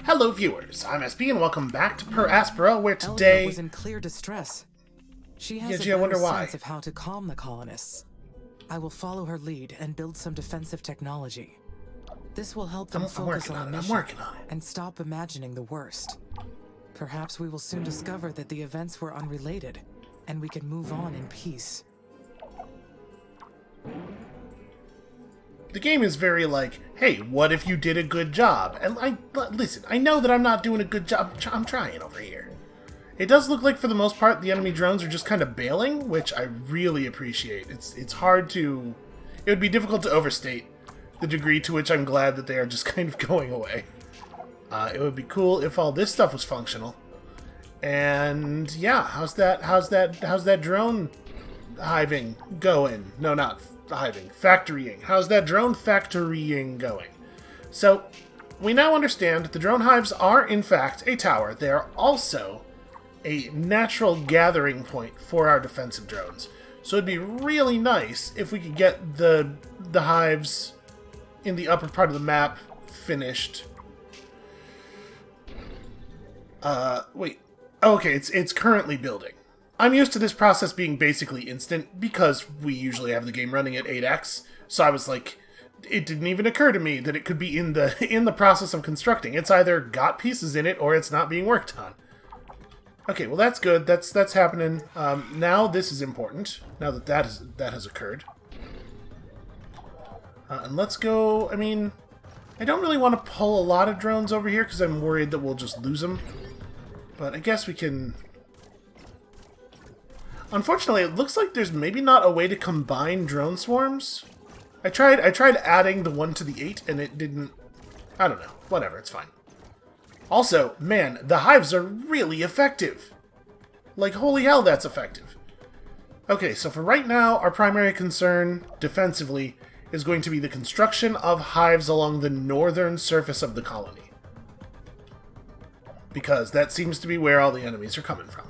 Hello viewers, I'm SP and welcome back to Aspera, where today... Elga was in clear distress. She has I a wonder better why. sense of how to calm the colonists. I will follow her lead and build some defensive technology. This will help them focus on the mission I'm working on it. and stop imagining the worst. Perhaps we will soon discover that the events were unrelated, and we can move on in peace. The game is very like, hey, what if you did a good job? And listen, I know that I'm not doing a good job. I'm trying over here. It does look like, for the most part, the enemy drones are just kind of bailing, which I really appreciate. It's hard to... It would be difficult to overstate the degree to which I'm glad that they are just kind of going away. It would be cool if all this stuff was functional. And yeah, how's that drone hiving going? No, not hiving. Factorying. How's that drone factorying going? So, we now understand the drone hives are, in fact, a tower. They are also a natural gathering point for our defensive drones. So it'd be really nice if we could get the hives in the upper part of the map finished. Wait. Okay, it's currently building. I'm used to this process being basically instant because we usually have the game running at 8x. So I was like, it didn't even occur to me that it could be in the process of constructing. It's either got pieces in it or it's not being worked on. Okay, well that's good. That's happening. Now this is important. Now that has occurred. And let's go. I mean, I don't really want to pull a lot of drones over here because I'm worried that we'll just lose them. But I guess we can. Unfortunately, it looks like there's maybe not a way to combine drone swarms. I tried adding the 1 to the 8 and it didn't. I don't know. Whatever, it's fine. Also, man, the hives are really effective. Like, holy hell, that's effective. Okay, so for right now, our primary concern, defensively, is going to be the construction of hives along the northern surface of the colony. Because that seems to be where all the enemies are coming from.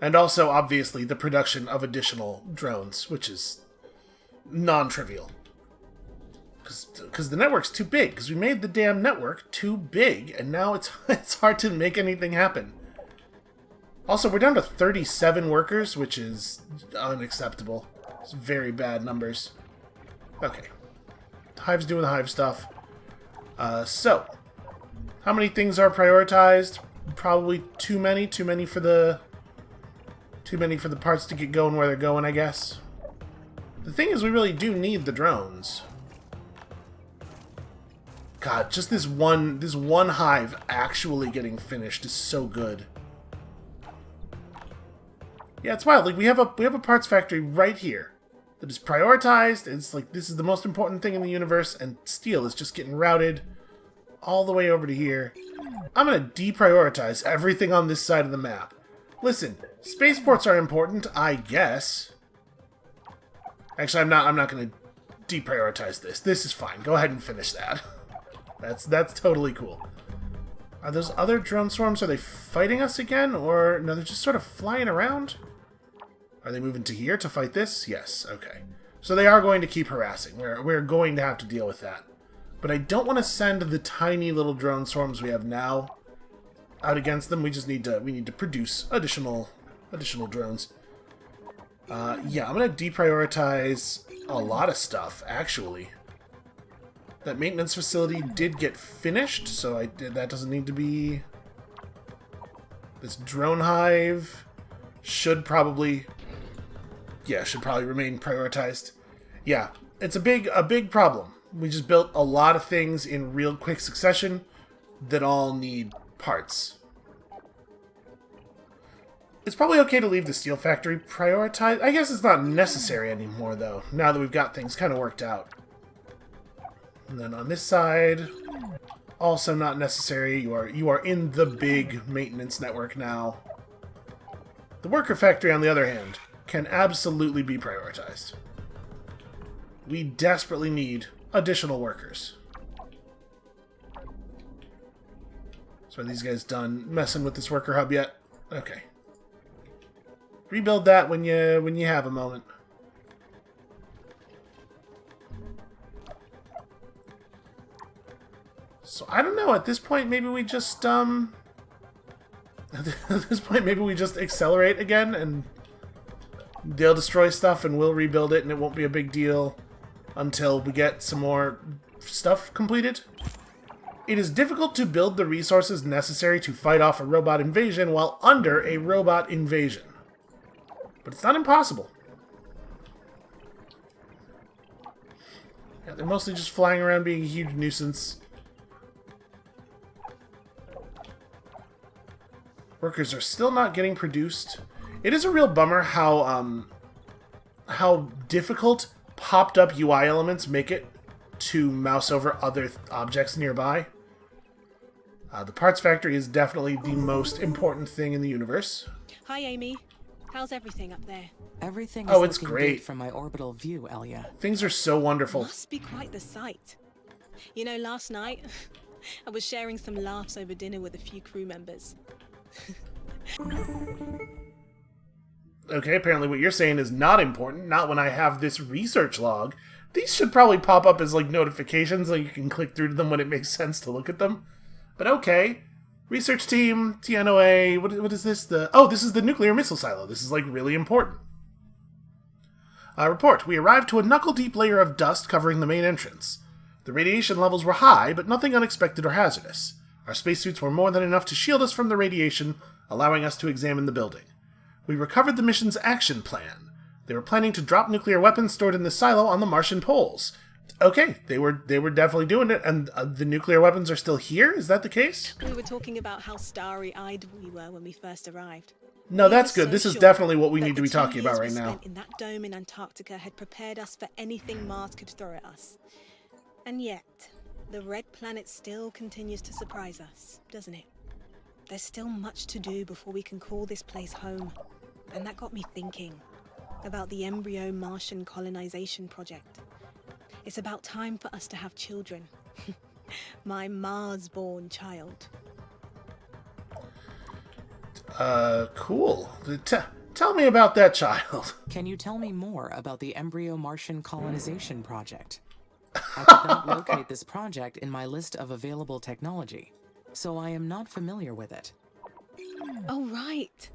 And also, obviously, the production of additional drones, which is non-trivial. Because the network's too big. Because we made the damn network too big, and now it's hard to make anything happen. Also, we're down to 37 workers, which is unacceptable. It's very bad numbers. Okay. Hive's doing the hive stuff. So, how many things are prioritized? Probably too many. Too many for the parts to get going where they're going, I guess. The thing is, we really do need the drones. God, just this one hive actually getting finished is so good. Yeah, it's wild. Like we have a parts factory right here that is prioritized. It's like this is the most important thing in the universe, and steel is just getting routed all the way over to here. I'm gonna deprioritize everything on this side of the map. Listen, spaceports are important, I guess. Actually, I'm not gonna deprioritize this. This is fine. Go ahead and finish that. That's totally cool. Are those other drone swarms, are they fighting us again? Or, no, they're just sort of flying around? Are they moving to here to fight this? Yes, okay. So they are going to keep harassing. We're going to have to deal with that. But I don't want to send the tiny little drone swarms we have now out against them. We need to produce additional drones. Yeah, I'm going to deprioritize a lot of stuff, actually. That maintenance facility did get finished, so that doesn't need to be... This drone hive should probably remain prioritized. Yeah, it's a big problem. We just built a lot of things in real quick succession that all need parts. It's probably okay to leave the steel factory prioritized. I guess it's not necessary anymore, though, now that we've got things kind of worked out. And then on this side, also not necessary. You are in the big maintenance network now. The worker factory, on the other hand, can absolutely be prioritized. We desperately need additional workers. So are these guys done messing with this worker hub yet? Okay. Rebuild that when you have a moment. So I don't know. At this point, maybe we just at this point, maybe we just accelerate again, and they'll destroy stuff, and we'll rebuild it, and it won't be a big deal until we get some more stuff completed. It is difficult to build the resources necessary to fight off a robot invasion while under a robot invasion, but it's not impossible. Yeah, they're mostly just flying around being a huge nuisance. Workers are still not getting produced. It is a real bummer how difficult popped up UI elements make it to mouse over other objects nearby. The parts factory is definitely the most important thing in the universe. Hi, Amy. How's everything up there? Everything is it's looking great good from my orbital view, Elia. Things are so wonderful. Must be quite the sight. You know, last night, I was sharing some laughs over dinner with a few crew members. Okay, apparently what you're saying is not important. Not when I have this research log. These should probably pop up as like notifications, so you can click through to them when it makes sense to look at them. But okay. Research team, TNOA, what is this? This is the nuclear missile silo. This is like really important. Report. We arrived to a knuckle-deep layer of dust covering the main entrance. The radiation levels were high, but nothing unexpected or hazardous. Our spacesuits were more than enough to shield us from the radiation, allowing us to examine the building. We recovered the mission's action plan. They were planning to drop nuclear weapons stored in the silo on the Martian poles. Okay, they were definitely doing it, and the nuclear weapons are still here? Is that the case? We were talking about how starry-eyed we were when we first arrived. No, that's good. This is definitely what we need to be talking about right now. In that dome in Antarctica had prepared us for anything Mars could throw at us. And yet, the red planet still continues to surprise us, doesn't it? There's still much to do before we can call this place home. And that got me thinking about the embryo Martian colonization project. It's about time for us to have children. My Mars-born child. Cool. Tell me about that child. Can you tell me more about the embryo Martian colonization project? I could not locate this project in my list of available technology, so I am not familiar with it. Oh, right.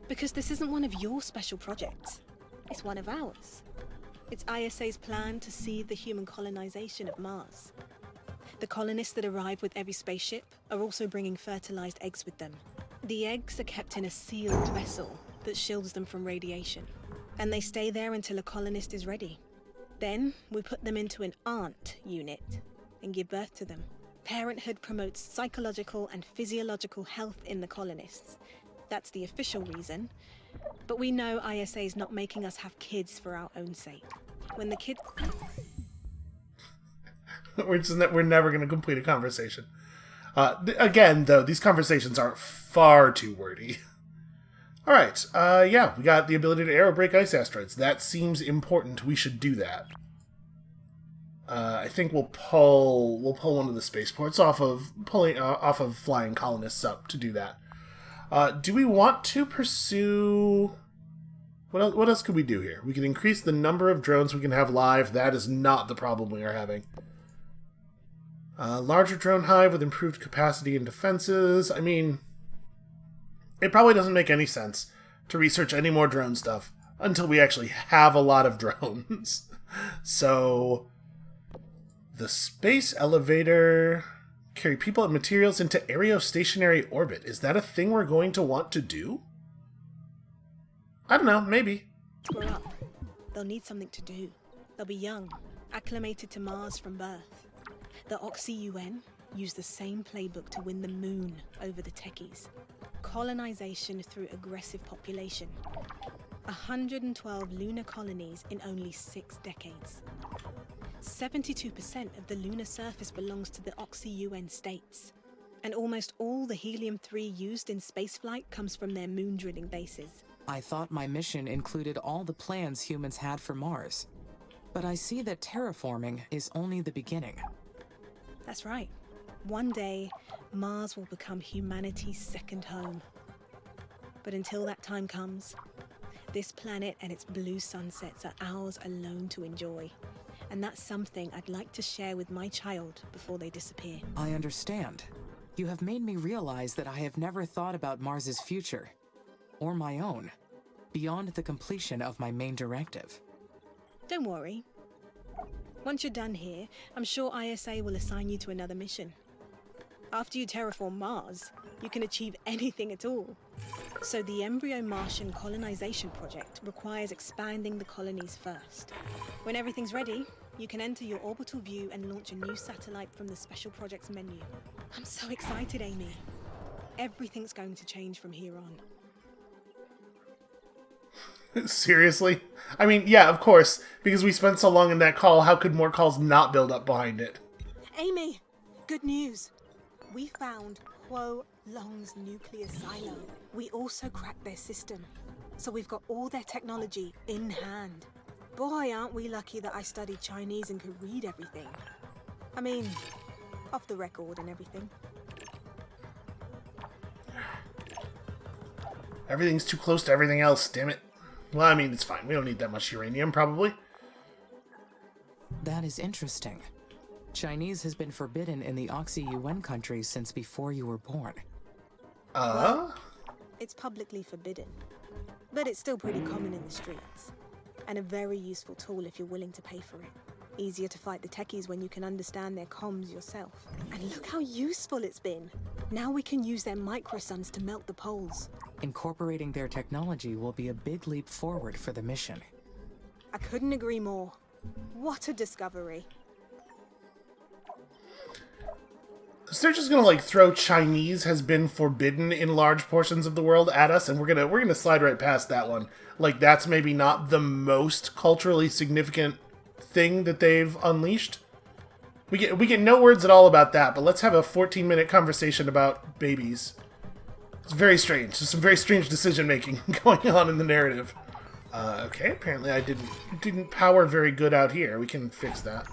Because this isn't one of your special projects. It's one of ours. It's ISA's plan to see the human colonization of Mars. The colonists that arrive with every spaceship are also bringing fertilized eggs with them. The eggs are kept in a sealed vessel that shields them from radiation, and they stay there until a colonist is ready. Then we put them into an aunt unit and give birth to them. Parenthood promotes psychological and physiological health in the colonists. That's the official reason. But we know ISA is not making us have kids for our own sake. When the kid... We're never going to complete a conversation. Again, though, these conversations are far too wordy. Alright, yeah, we got the ability to aerobreak ice asteroids. That seems important. We should do that. I think we'll pull one of the spaceports off of flying colonists up to do that. Do we want to pursue... What else could we do here? We can increase the number of drones we can have live. That is not the problem we are having. Larger drone hive with improved capacity and defenses. I mean, it probably doesn't make any sense to research any more drone stuff until we actually have a lot of drones. So, the space elevator... Carry people and materials into aerostationary orbit. Is that a thing we're going to want to do? I don't know, maybe. Grow up. They'll need something to do. They'll be young, acclimated to Mars from birth. The Oxy-UN use the same playbook to win the moon over the techies. Colonization through aggressive population. 112 lunar colonies in only 6 decades. 72% of the lunar surface belongs to the Oxy-UN states. And almost all the helium-3 used in spaceflight comes from their moon drilling bases. I thought my mission included all the plans humans had for Mars. But I see that terraforming is only the beginning. That's right. One day, Mars will become humanity's second home. But until that time comes, this planet and its blue sunsets are ours alone to enjoy. And that's something I'd like to share with my child before they disappear. I understand. You have made me realize that I have never thought about Mars's future, or my own, beyond the completion of my main directive. Don't worry. Once you're done here, I'm sure ISA will assign you to another mission. After you terraform Mars, you can achieve anything at all. So the embryo Martian colonization project requires expanding the colonies first. When everything's ready, you can enter your orbital view and launch a new satellite from the special projects menu. I'm so excited, Amy. Everything's going to change from here on. Seriously? I mean, yeah, of course. Because we spent so long in that call, how could more calls not build up behind it? Amy, good news. We found Kuo Long's nuclear silo. We also cracked their system. So we've got all their technology in hand. Boy, aren't we lucky that I studied Chinese and could read everything. I mean, off the record and everything. Everything's too close to everything else, damn it. Well, I mean, it's fine. We don't need that much uranium, probably. That is interesting. Chinese has been forbidden in the Oxy-UN countries since before you were born. Well, it's publicly forbidden. But it's still pretty common in the streets. And a very useful tool if you're willing to pay for it. Easier to fight the techies when you can understand their comms yourself. And look how useful it's been. Now we can use their microsuns to melt the poles. Incorporating their technology will be a big leap forward for the mission. I couldn't agree more. What a discovery. So they're just gonna like throw Chinese has been forbidden in large portions of the world at us, and we're gonna slide right past that one. Like that's maybe not the most culturally significant thing that they've unleashed. We get no words at all about that, but let's have a 14-minute conversation about babies. It's very strange. There's some very strange decision making going on in the narrative. Okay, apparently I didn't power very good out here. We can fix that.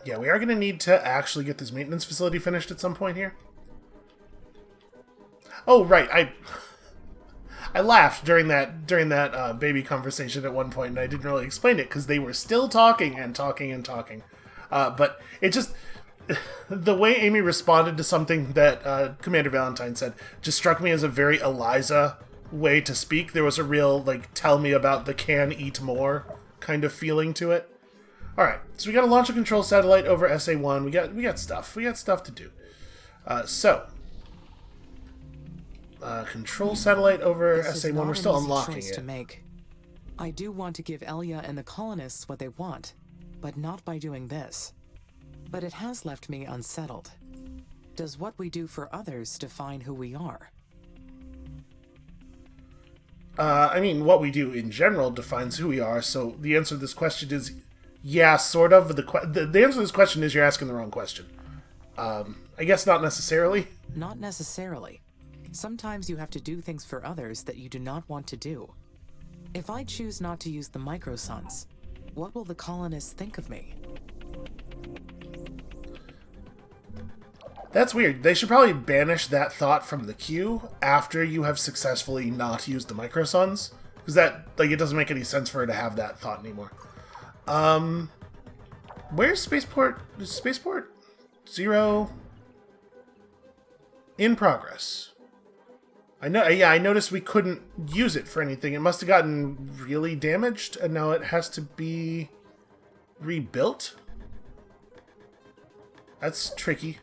Yeah, we are going to need to actually get this maintenance facility finished at some point here. Oh, right. I laughed during that baby conversation at one point, and I didn't really explain it because they were still talking and talking and talking. But it just... the way Amy responded to something that Commander Valentine said just struck me as a very Eliza way to speak. There was a real, like, tell me about the can eat more kind of feeling to it. Alright, so we got to launch a control satellite over SA-1. We got stuff. We got stuff to do. Control satellite over SA-1. We're still unlocking it. To make. I do want to give Elia and the colonists what they want, but not by doing this. But it has left me unsettled. Does what we do for others define who we are? I mean, what we do in general defines who we are, so the answer to this question is yeah, sort of. The answer to this question is you're asking the wrong question. I guess not necessarily. Not necessarily. Sometimes you have to do things for others that you do not want to do. If I choose not to use the microsuns, what will the colonists think of me? That's weird. They should probably banish that thought from the queue after you have successfully not used the microsuns. Because that, like, it doesn't make any sense for her to have that thought anymore. Where's Spaceport? Is Spaceport 0 in progress? I noticed we couldn't use it for anything. It must have gotten really damaged, and now it has to be rebuilt. That's tricky.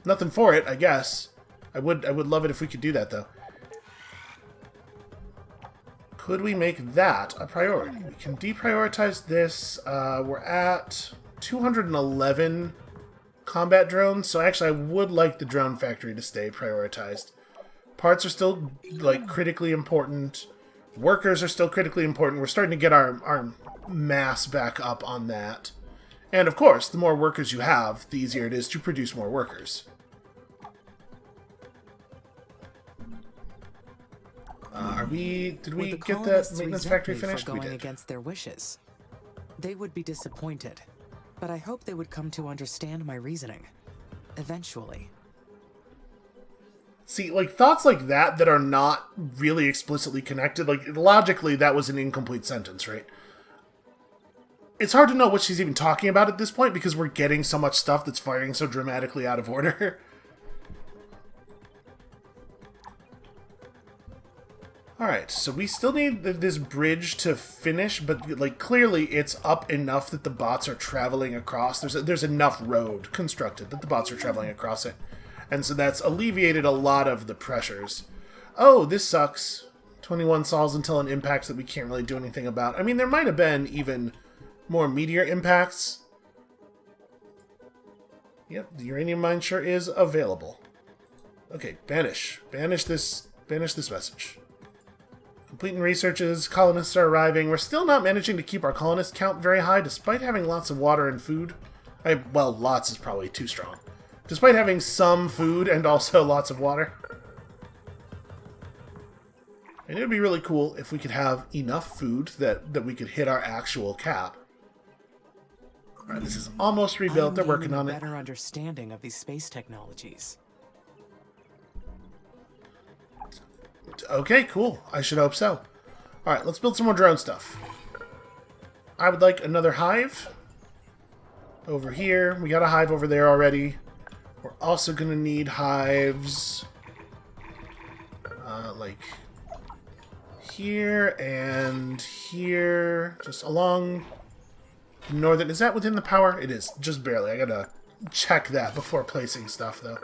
Nothing for it, I guess. I would love it if we could do that, though. Could we make that a priority? We can deprioritize this. We're at 211 combat drones, so actually I would like the drone factory to stay prioritized. Parts are still, like, critically important. Workers are still critically important. We're starting to get our mass back up on that. And, of course, the more workers you have, the easier it is to produce more workers. Did we get that maintenance factory finished? We did. Against their wishes. They would be disappointed, but I hope they would come to understand my reasoning. Eventually. See, like, thoughts like that are not really explicitly connected, like, logically, that was an incomplete sentence, right? It's hard to know what she's even talking about at this point because we're getting so much stuff that's firing so dramatically out of order. Alright, so we still need this bridge to finish, but, like, clearly it's up enough that the bots are traveling across. There's enough road constructed that the bots are traveling across it. And so that's alleviated a lot of the pressures. Oh, this sucks. 21 sols until an impacts that we can't really do anything about. I mean, there might have been even more meteor impacts. Yep, the uranium mine sure is available. Okay, banish. Banish this message. Completing researches, colonists are arriving. We're still not managing to keep our colonist count very high, despite having lots of water and food. Well, lots is probably too strong. Despite having some food and also lots of water. And it would be really cool if we could have enough food that we could hit our actual cap. Alright, this is almost rebuilt. They're working on it. Better understanding of these space technologies. Okay, cool. I should hope so. Alright, let's build some more drone stuff. I would like another hive. Over here. We got a hive over there already. We're also going to need hives. Like here and here. Just along northern. Is that within the power? It is. Just barely. I gotta check that before placing stuff, though.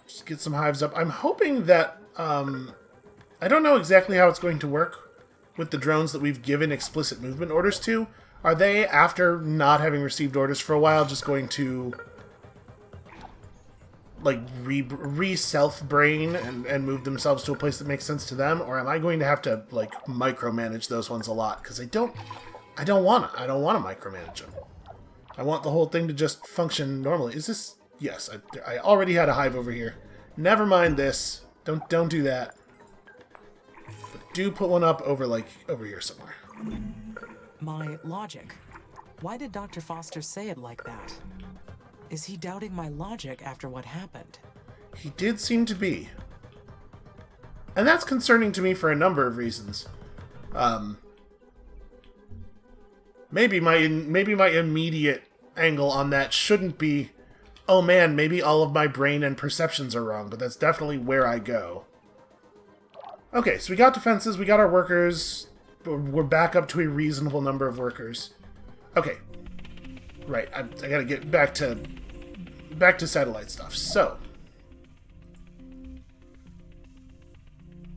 Just get some hives up. I'm hoping that... I don't know exactly how it's going to work with the drones that we've given explicit movement orders to. Are they, after not having received orders for a while, just going to... like, re-self-brain and move themselves to a place that makes sense to them? Or am I going to have to, like, micromanage those ones a lot? Because I don't want to micromanage them. I want the whole thing to just function normally. Is this... Yes, I already had a hive over here. Never mind this. Don't do that. But do put one up over here somewhere. My logic. Why did Dr. Foster say it like that? Is he doubting my logic after what happened? He did seem to be. And that's concerning to me for a number of reasons. Maybe my immediate angle on that shouldn't be, oh man, maybe all of my brain and perceptions are wrong, but that's definitely where I go. Okay, so we got defenses, we got our workers, we're back up to a reasonable number of workers. Okay. Right, I gotta get back to satellite stuff. So,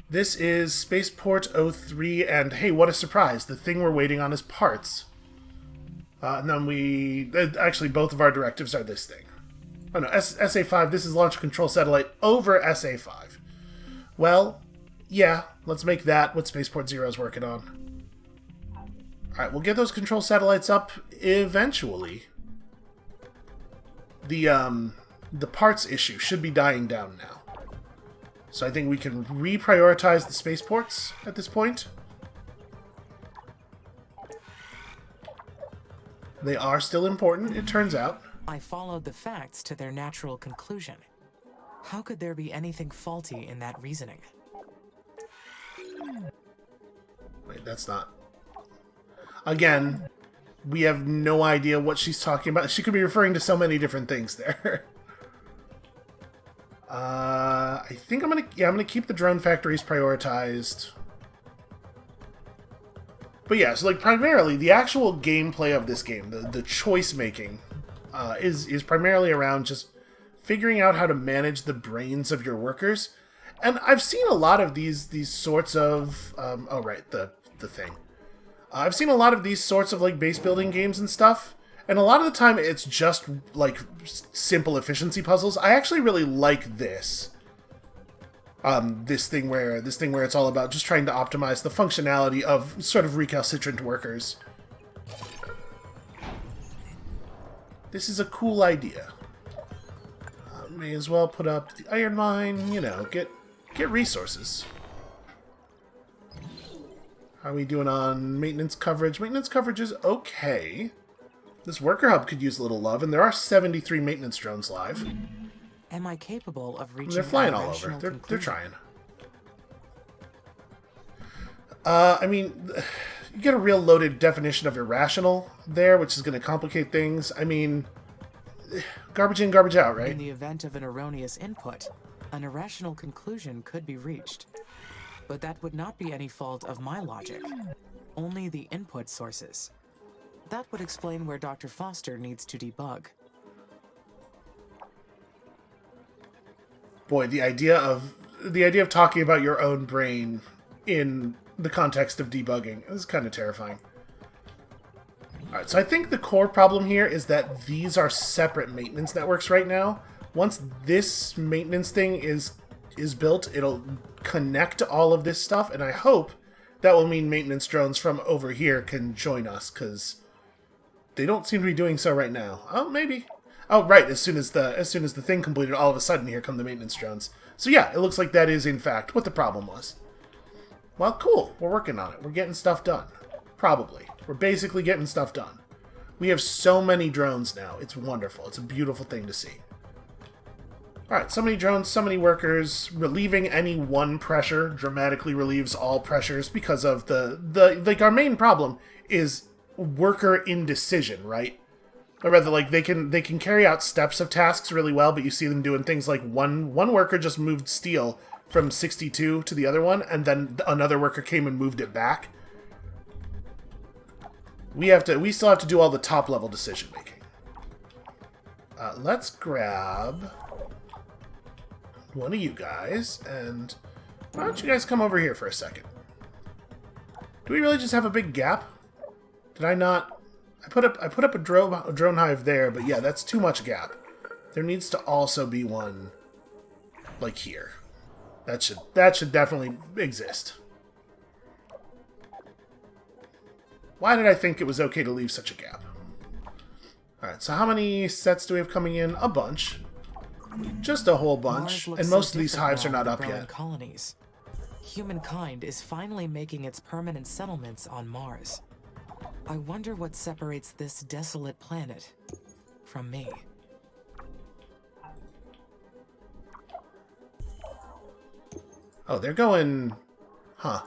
this is Spaceport 03, and hey, what a surprise. The thing we're waiting on is parts. And then actually, both of our directives are this thing. Oh no, SA5, this is launch control satellite over SA5. Well, yeah, let's make that what Spaceport 0 is working on. Alright, we'll get those control satellites up eventually. The parts issue should be dying down now. So I think we can reprioritize the spaceports at this point. They are still important, it turns out. I followed the facts to their natural conclusion. How could there be anything faulty in that reasoning? Wait, that's not... Again, we have no idea what she's talking about. She could be referring to so many different things there. I think I'm gonna keep the drone factories prioritized. But yeah, so like primarily the actual gameplay of this game, the choice making, is primarily around just figuring out how to manage the brains of your workers. And I've seen a lot of these sorts of oh right, the thing. I've seen a lot of these sorts of like base building games and stuff, and a lot of the time it's just like simple efficiency puzzles. I actually really like this. This thing where it's all about just trying to optimize the functionality of sort of recalcitrant workers. This is a cool idea. May as well put up the iron mine, you know, get resources. How are we doing on maintenance coverage? Maintenance coverage is okay. This worker hub could use a little love, and there are 73 maintenance drones live. Am I capable of reaching? They're flying a all over. rational They're conclusion? trying. I mean, you get a real loaded definition of irrational there, which is going to complicate things. I mean, garbage in, garbage out, right? In the event of an erroneous input, an irrational conclusion could be reached. But that would not be any fault of my logic, only the input sources. That would explain where Dr. Foster needs to debug. Boy, the idea of talking about your own brain in the context of debugging is kind of terrifying. Alright, so I think the core problem here is that these are separate maintenance networks right now. Once this maintenance thing is built, it'll connect all of this stuff, and I hope that will mean maintenance drones from over here can join us, because they don't seem to be doing so right now. Oh, maybe. Oh, right, as soon as the thing completed, all of a sudden here come the maintenance drones. So yeah, it looks like that is, in fact, what the problem was. Well, cool. We're working on it. We're getting stuff done. Probably. We're basically getting stuff done. We have so many drones now. It's wonderful. It's a beautiful thing to see. Alright, so many drones, so many workers. Relieving any one pressure dramatically relieves all pressures because of like, our main problem is worker indecision, right? Or rather, like, they can carry out steps of tasks really well, but you see them doing things like one worker just moved steel from 62 to the other one, and then another worker came and moved it back. We still have to do all the top level decision making. Let's grab one of you guys, and why don't you guys come over here for a second? Do we really just have a big gap? Did I not? I put up a drone hive there, but yeah, that's too much gap. There needs to also be one like here. That should definitely exist. Why did I think it was okay to leave such a gap? Alright, so how many sets do we have coming in? A bunch. Just a whole bunch. And most of these hives are not up yet. Colonies. Humankind is finally making its permanent settlements on Mars. I wonder what separates this desolate planet from me. Oh, they're going... Huh.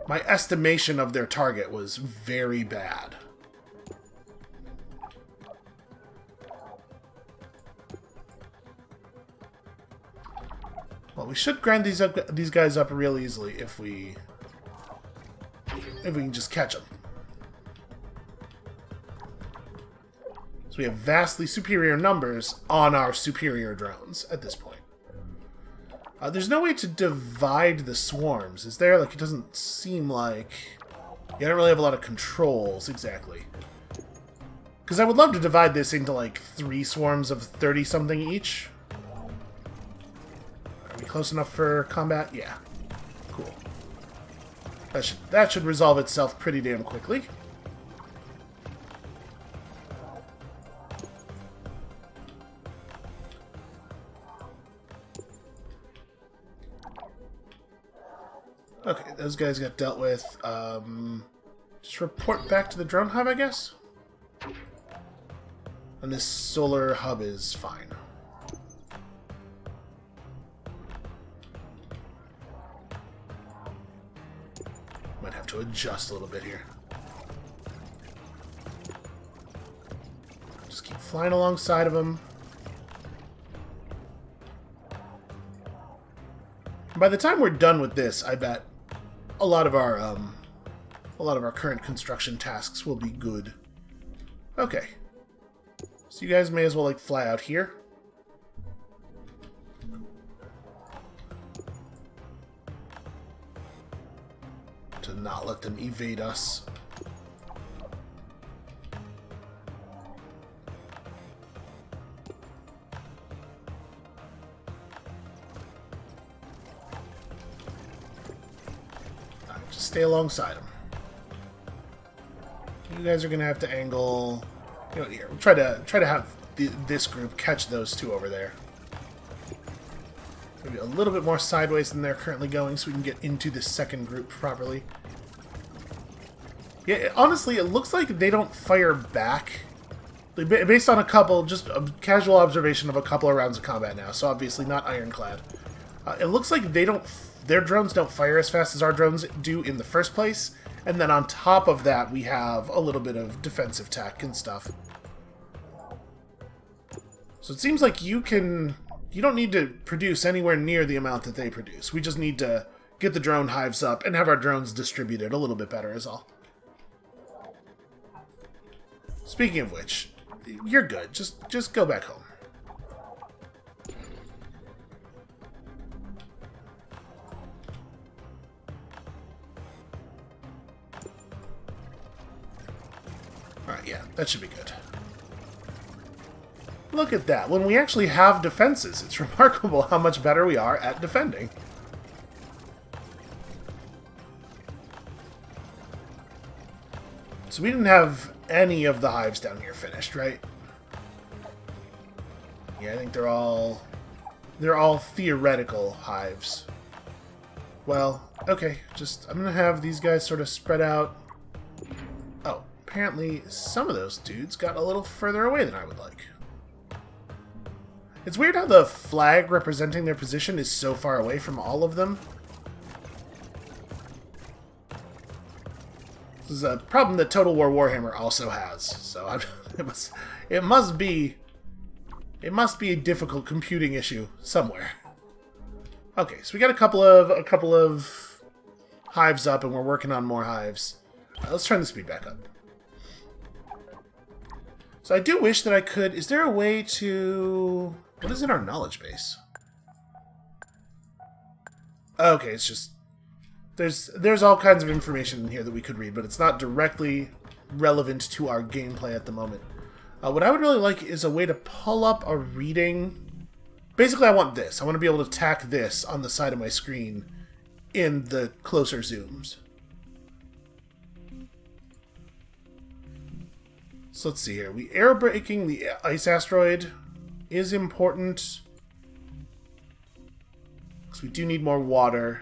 My estimation of their target was very bad. Well, we should grind these guys up real easily if we can just catch them. So we have vastly superior numbers on our superior drones at this point. There's no way to divide the swarms, is there? Like, it doesn't seem like... You don't really have a lot of controls, exactly. Because I would love to divide this into, like, 3 swarms of 30-something each. Are we close enough for combat? Yeah. Cool. That should resolve itself pretty damn quickly. Okay, those guys got dealt with. Just report back to the drone hub, I guess? And this solar hub is fine. Might have to adjust a little bit here. Just keep flying alongside of them. By the time we're done with this, I bet a lot of our current construction tasks will be good. Okay. So you guys may as well, like, fly out here. To not let them evade us. Alright, just stay alongside them. You guys are gonna have to angle. You know, here, we'll try to have this group catch those two over there. Maybe a little bit more sideways than they're currently going, so we can get into this second group properly. Yeah, honestly, it looks like they don't fire back. Based on a couple, just a casual observation of a couple of rounds of combat now, so obviously not ironclad. It looks like their drones don't fire as fast as our drones do in the first place, and then on top of that, we have a little bit of defensive tech and stuff. So it seems like you don't need to produce anywhere near the amount that they produce. We just need to get the drone hives up and have our drones distributed a little bit better is all. Speaking of which, you're good. Just go back home. Alright, yeah, that should be good. Look at that. When we actually have defenses, it's remarkable how much better we are at defending. So we didn't have any of the hives down here finished, right? Yeah, I think they're all theoretical hives. Well, okay, I'm gonna have these guys sort of spread out. Oh, apparently some of those dudes got a little further away than I would like. It's weird how the flag representing their position is so far away from all of them. This is a problem that Total War Warhammer also has, so it must be a difficult computing issue somewhere. Okay, so we got a couple of hives up, and we're working on more hives. Let's turn the speed back up. So I do wish that I could. Is there a way to? What is in our knowledge base? Okay, it's just there's all kinds of information in here that we could read, but it's not directly relevant to our gameplay at the moment. What I would really like is a way to pull up a reading. Basically, I want this. I want to be able to tack this on the side of my screen in the closer zooms. So let's see here. We aerobraking the ice asteroid is important, because we do need more water.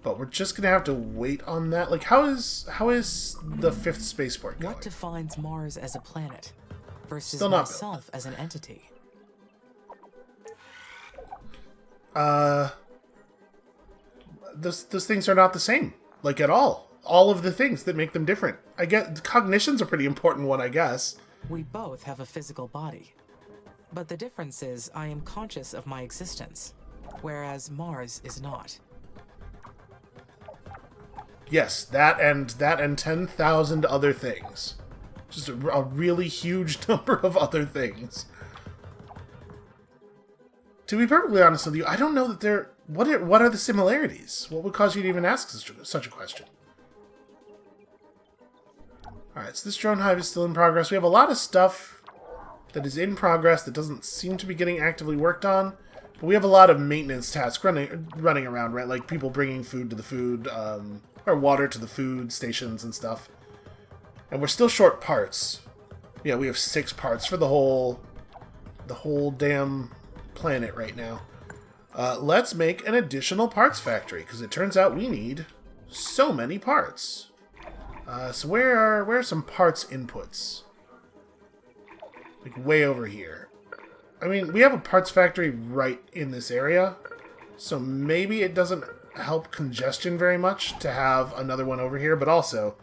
But we're just gonna have to wait on that. Like, how is the 5th spaceport going? What defines Mars as a planet versus Still not myself as an entity? Those things are not the same, like, at all. All of the things that make them different. I get the cognition's a pretty important one, I guess. We both have a physical body, but the difference is I am conscious of my existence, whereas Mars is not. Yes, that and 10,000 other things. Just a really huge number of other things. To be perfectly honest with you, I don't know that they're... What are the similarities? What would cause you to even ask such a question? Alright, so this drone hive is still in progress. We have a lot of stuff that is in progress that doesn't seem to be getting actively worked on. But we have a lot of maintenance tasks running around, right? Like people bringing food to the food, or water to the food stations and stuff. And we're still short parts. Yeah, we have 6 parts for the whole damn planet right now. Let's make an additional parts factory, because it turns out we need so many parts. So where are some parts inputs? Like way over here. I mean, we have a parts factory right in this area, so maybe it doesn't help congestion very much to have another one over here, but also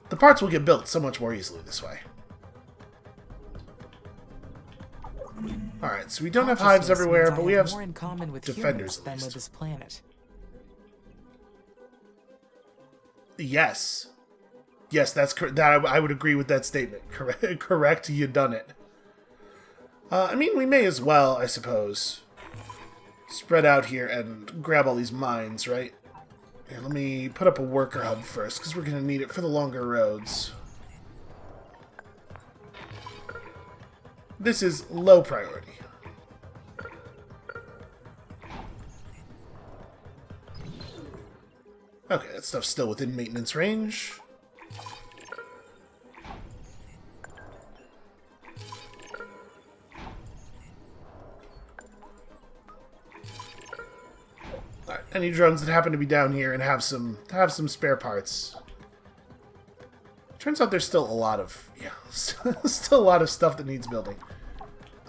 the parts will get built so much more easily this way. Alright, so we don't have hives everywhere, but we have more in common with defenders than with this planet. Yes. Yes, that's correct. I would agree with that statement. Correct, you done it. I mean, we may as well, I suppose, spread out here and grab all these mines, right? Here, let me put up a worker hub first, because we're going to need it for the longer roads. This is low priority. Okay, that stuff's still within maintenance range. Alright, any drones that happen to be down here and have some spare parts. Turns out there's still a lot of still a lot of stuff that needs building.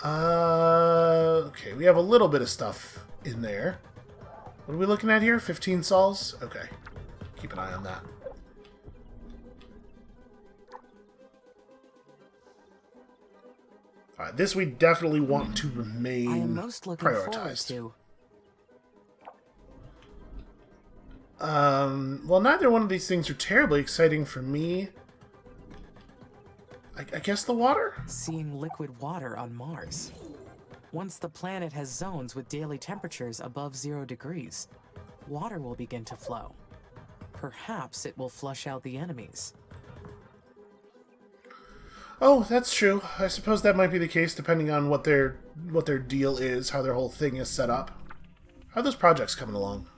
Okay, we have a little bit of stuff in there. What are we looking at here? 15 sols? Okay. Keep an eye on that. Alright, this we definitely want to remain I am most looking forward prioritized. to. Well, neither one of these things are terribly exciting for me. I guess the water? Seeing liquid water on Mars. Once the planet has zones with daily temperatures above 0 degrees, water will begin to flow. Perhaps it will flush out the enemies. Oh, that's true. I suppose that might be the case depending on what their deal is, how their whole thing is set up. How are those projects coming along?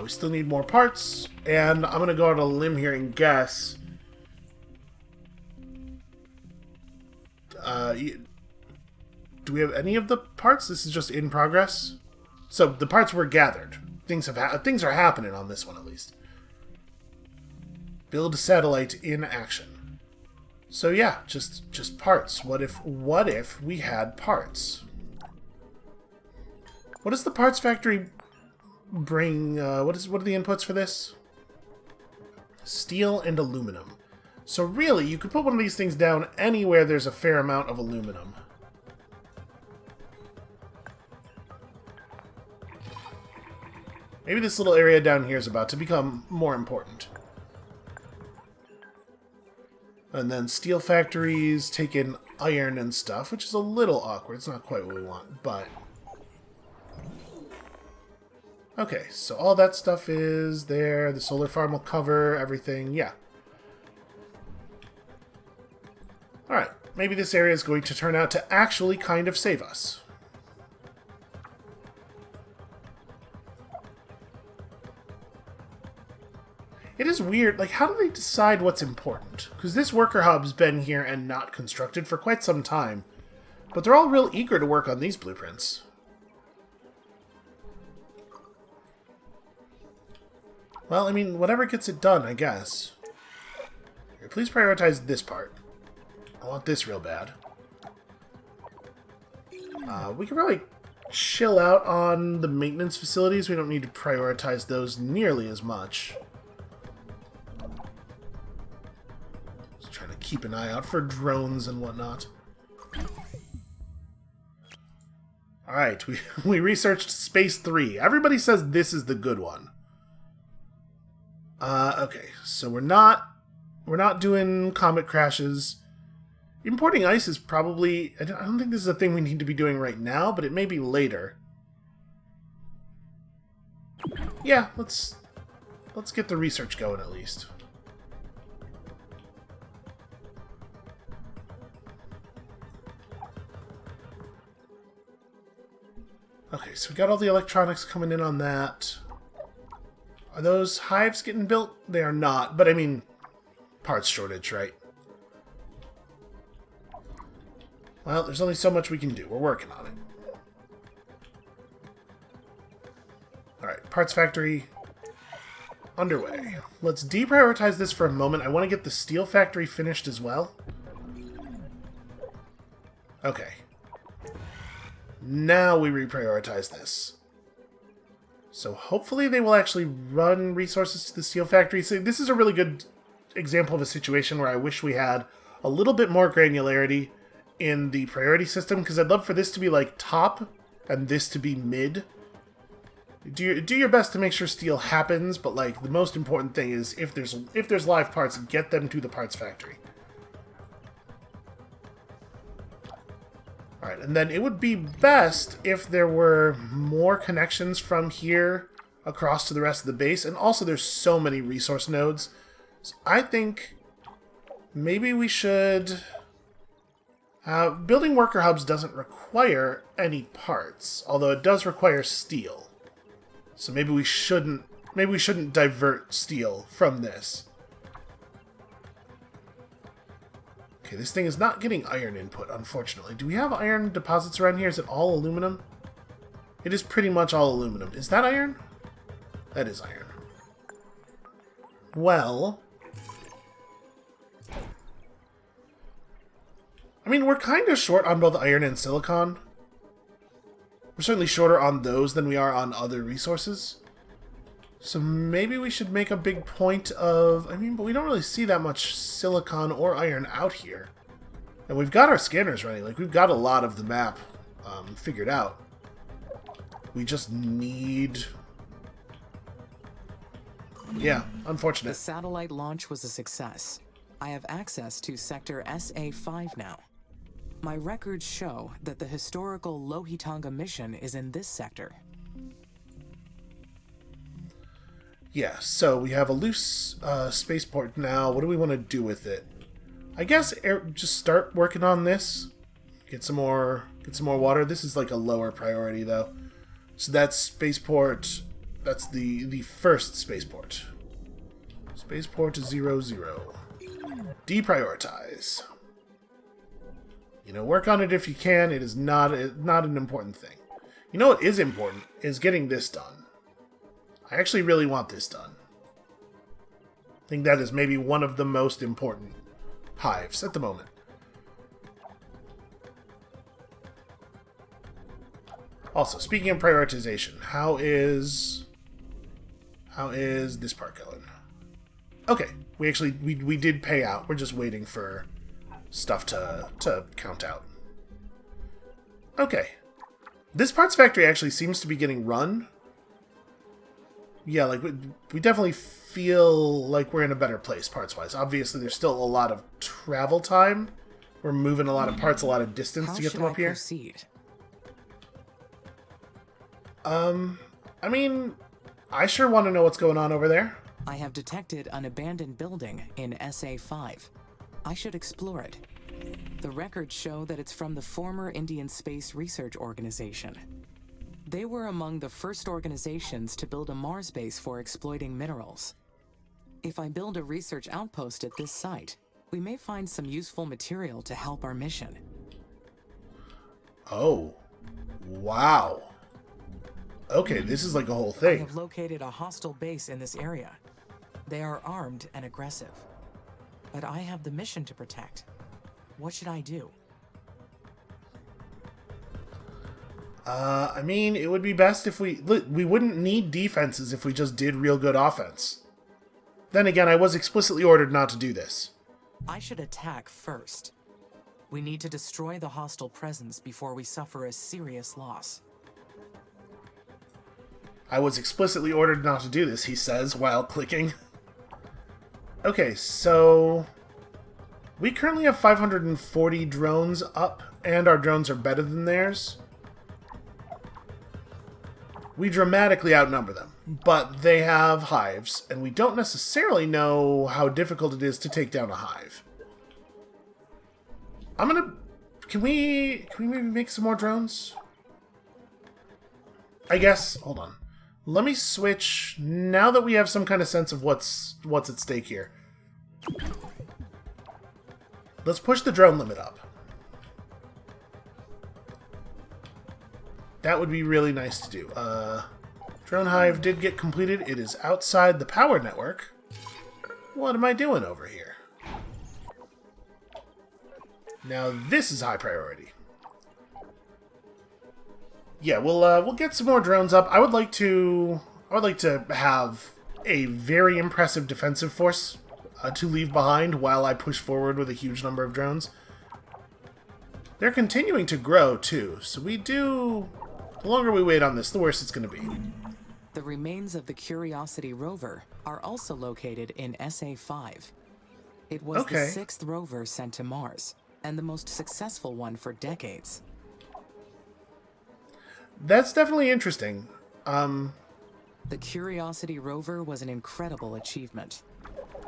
We still need more parts, and I'm going to go on a limb here and guess. Do we have any of the parts? This is just in progress. So the parts were gathered. Things are happening on this one at least. Build a satellite in action. So yeah, just parts. What if we had parts? What does the parts factory bring? What are the inputs for this? Steel and aluminum. So really, you could put one of these things down anywhere there's a fair amount of aluminum. Maybe this little area down here is about to become more important. And then steel factories take in iron and stuff, which is a little awkward. It's not quite what we want, but... Okay, so all that stuff is there. The solar farm will cover everything. Yeah. Alright, maybe this area is going to turn out to actually kind of save us. It is weird, like, how do they decide what's important? Because this worker hub's been here and not constructed for quite some time. But they're all real eager to work on these blueprints. Well, I mean, whatever gets it done, I guess. Here, please prioritize this part. I want this real bad. We can probably chill out on the maintenance facilities. We don't need to prioritize those nearly as much. Just trying to keep an eye out for drones and whatnot. Alright, we researched Space 3. Everybody says this is the good one. Okay, so we're not doing comet crashes. Importing ice is probably... I don't think this is a thing we need to be doing right now, but it may be later. Yeah, let's get the research going at least. Okay, so we got all the electronics coming in on that. Are those hives getting built? They are not, but I mean, parts shortage, right? Well, there's only so much we can do. We're working on it. Alright, parts factory underway. Let's deprioritize this for a moment. I want to get the steel factory finished as well. Okay. Now we reprioritize this. So hopefully they will actually run resources to the steel factory. So this is a really good example of a situation where I wish we had a little bit more granularity in the priority system, because I'd love for this to be like top and this to be mid. Do your best to make sure steel happens, but like the most important thing is if there's live parts, get them to the parts factory. Alright, and then it would be best if there were more connections from here across to the rest of the base, and also there's so many resource nodes. So I think maybe we should... building worker hubs doesn't require any parts, although it does require steel. So maybe we shouldn't divert steel from this. Okay, this thing is not getting iron input, unfortunately. Do we have iron deposits around here? Is it all aluminum? It is pretty much all aluminum. Is that iron? That is iron. Well... I mean, we're kind of short on both iron and silicon. We're certainly shorter on those than we are on other resources. So maybe we should make a big point of... I mean, but we don't really see that much silicon or iron out here. And we've got our scanners running. Like, we've got a lot of the map figured out. We just need... Yeah, unfortunate. The satellite launch was a success. I have access to Sector SA-5 now. My records show that the historical Lohitanga mission is in this sector. Yeah, so we have a loose spaceport now. What do we want to do with it? I guess just start working on this. Get some more water. This is like a lower priority though. So that's spaceport. That's the first spaceport. Spaceport 00. Deprioritize. You know, work on it if you can. It is not an important thing. You know what is important is getting this done. I actually really want this done. I think that is maybe one of the most important hives at the moment. Also, speaking of prioritization, how is this part going? Okay, we did pay out. We're just waiting for stuff to count out. Okay. This parts factory actually seems to be getting run. Yeah, like, we definitely feel like we're in a better place, parts-wise. Obviously, there's still a lot of travel time. We're moving a lot of parts, a lot of distance to get them up here. Proceed? I mean, I sure want to know what's going on over there. I have detected an abandoned building in SA-5. I should explore it. The records show that it's from the former Indian Space Research Organization. They were among the first organizations to build a Mars base for exploiting minerals. If I build a research outpost at this site, we may find some useful material to help our mission. Oh. Wow. Okay, this is like a whole I thing. have located a hostile base in this area. They are armed and aggressive. But I have the mission to protect. What should I do? I mean, it would be best if we wouldn't need defenses if we just did real good offense. Then again, I was explicitly ordered not to do this. I should attack first. We need to destroy the hostile presence before we suffer a serious loss. I was explicitly ordered not to do this, he says, while clicking. Okay, so... we currently have 540 drones up, and our drones are better than theirs. We dramatically outnumber them, but they have hives, and we don't necessarily know how difficult it is to take down a hive. I'm gonna... Can we maybe make some more drones? I guess... Hold on. Let me switch, now that we have some kind of sense of what's at stake here. Let's push the drone limit up. That would be really nice to do. Drone hive did get completed. It is outside the power network. What am I doing over here? Now this is high priority. Yeah, we'll get some more drones up. I would like to have a very impressive defensive force to leave behind while I push forward with a huge number of drones. They're continuing to grow too, so the longer we wait on this, the worse it's going to be. The remains of the Curiosity rover are also located in SA-5. It was the 6th rover sent to Mars, and the most successful one for decades. That's definitely interesting. The Curiosity rover was an incredible achievement.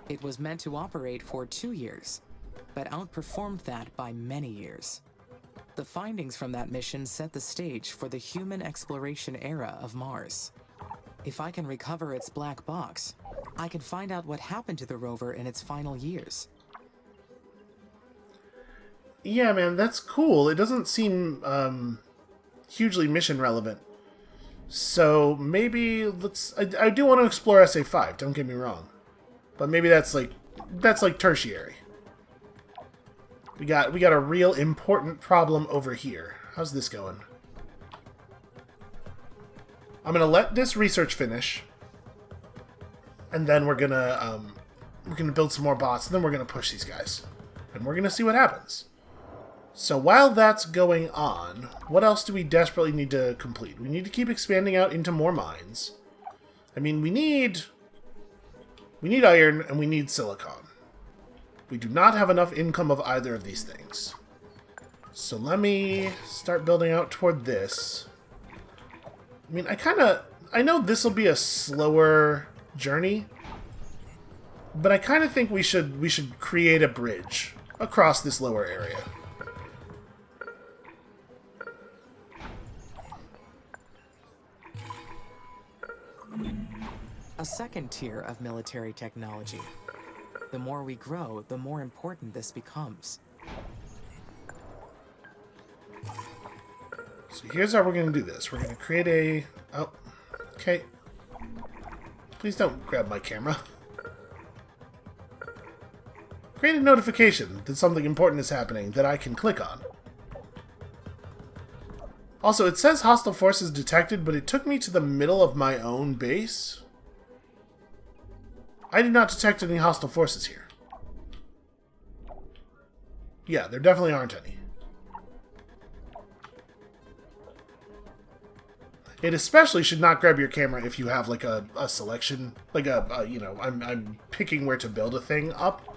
It was meant to operate for 2 years, but outperformed that by many years. The findings from that mission set the stage for the human exploration era of Mars. If I can recover its black box, I can find out what happened to the rover in its final years. Yeah, man, that's cool. It doesn't seem hugely mission relevant. So maybe let's. I do want to explore SA5. Don't get me wrong, but maybe that's like tertiary. We got a real important problem over here. How's this going? I'm gonna let this research finish, and then we're gonna build some more bots, and then we're gonna push these guys, and we're gonna see what happens. So while that's going on, what else do we desperately need to complete? We need to keep expanding out into more mines. I mean, we need iron and we need silicon. We do not have enough income of either of these things. So let me start building out toward this. I mean, I know this will be a slower journey, but I kind of think we should create a bridge across this lower area. A second tier of military technology. The more we grow, the more important this becomes. So here's how we're going to do this. We're going to create a... Oh, okay. Please don't grab my camera. Create a notification that something important is happening that I can click on. Also, it says hostile forces detected, but it took me to the middle of my own base. I did not detect any hostile forces here. Yeah, there definitely aren't any. It especially should not grab your camera if you have like a selection, like you know, I'm picking where to build a thing up.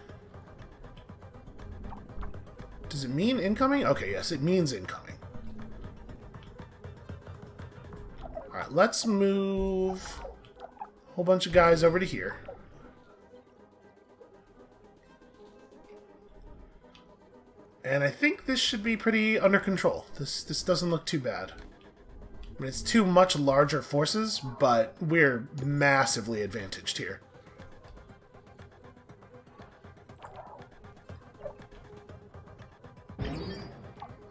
Does it mean incoming? Okay, yes, it means incoming. Alright, let's move a whole bunch of guys over to here. And I think this should be pretty under control. This doesn't look too bad. I mean, it's two much larger forces, but we're massively advantaged here.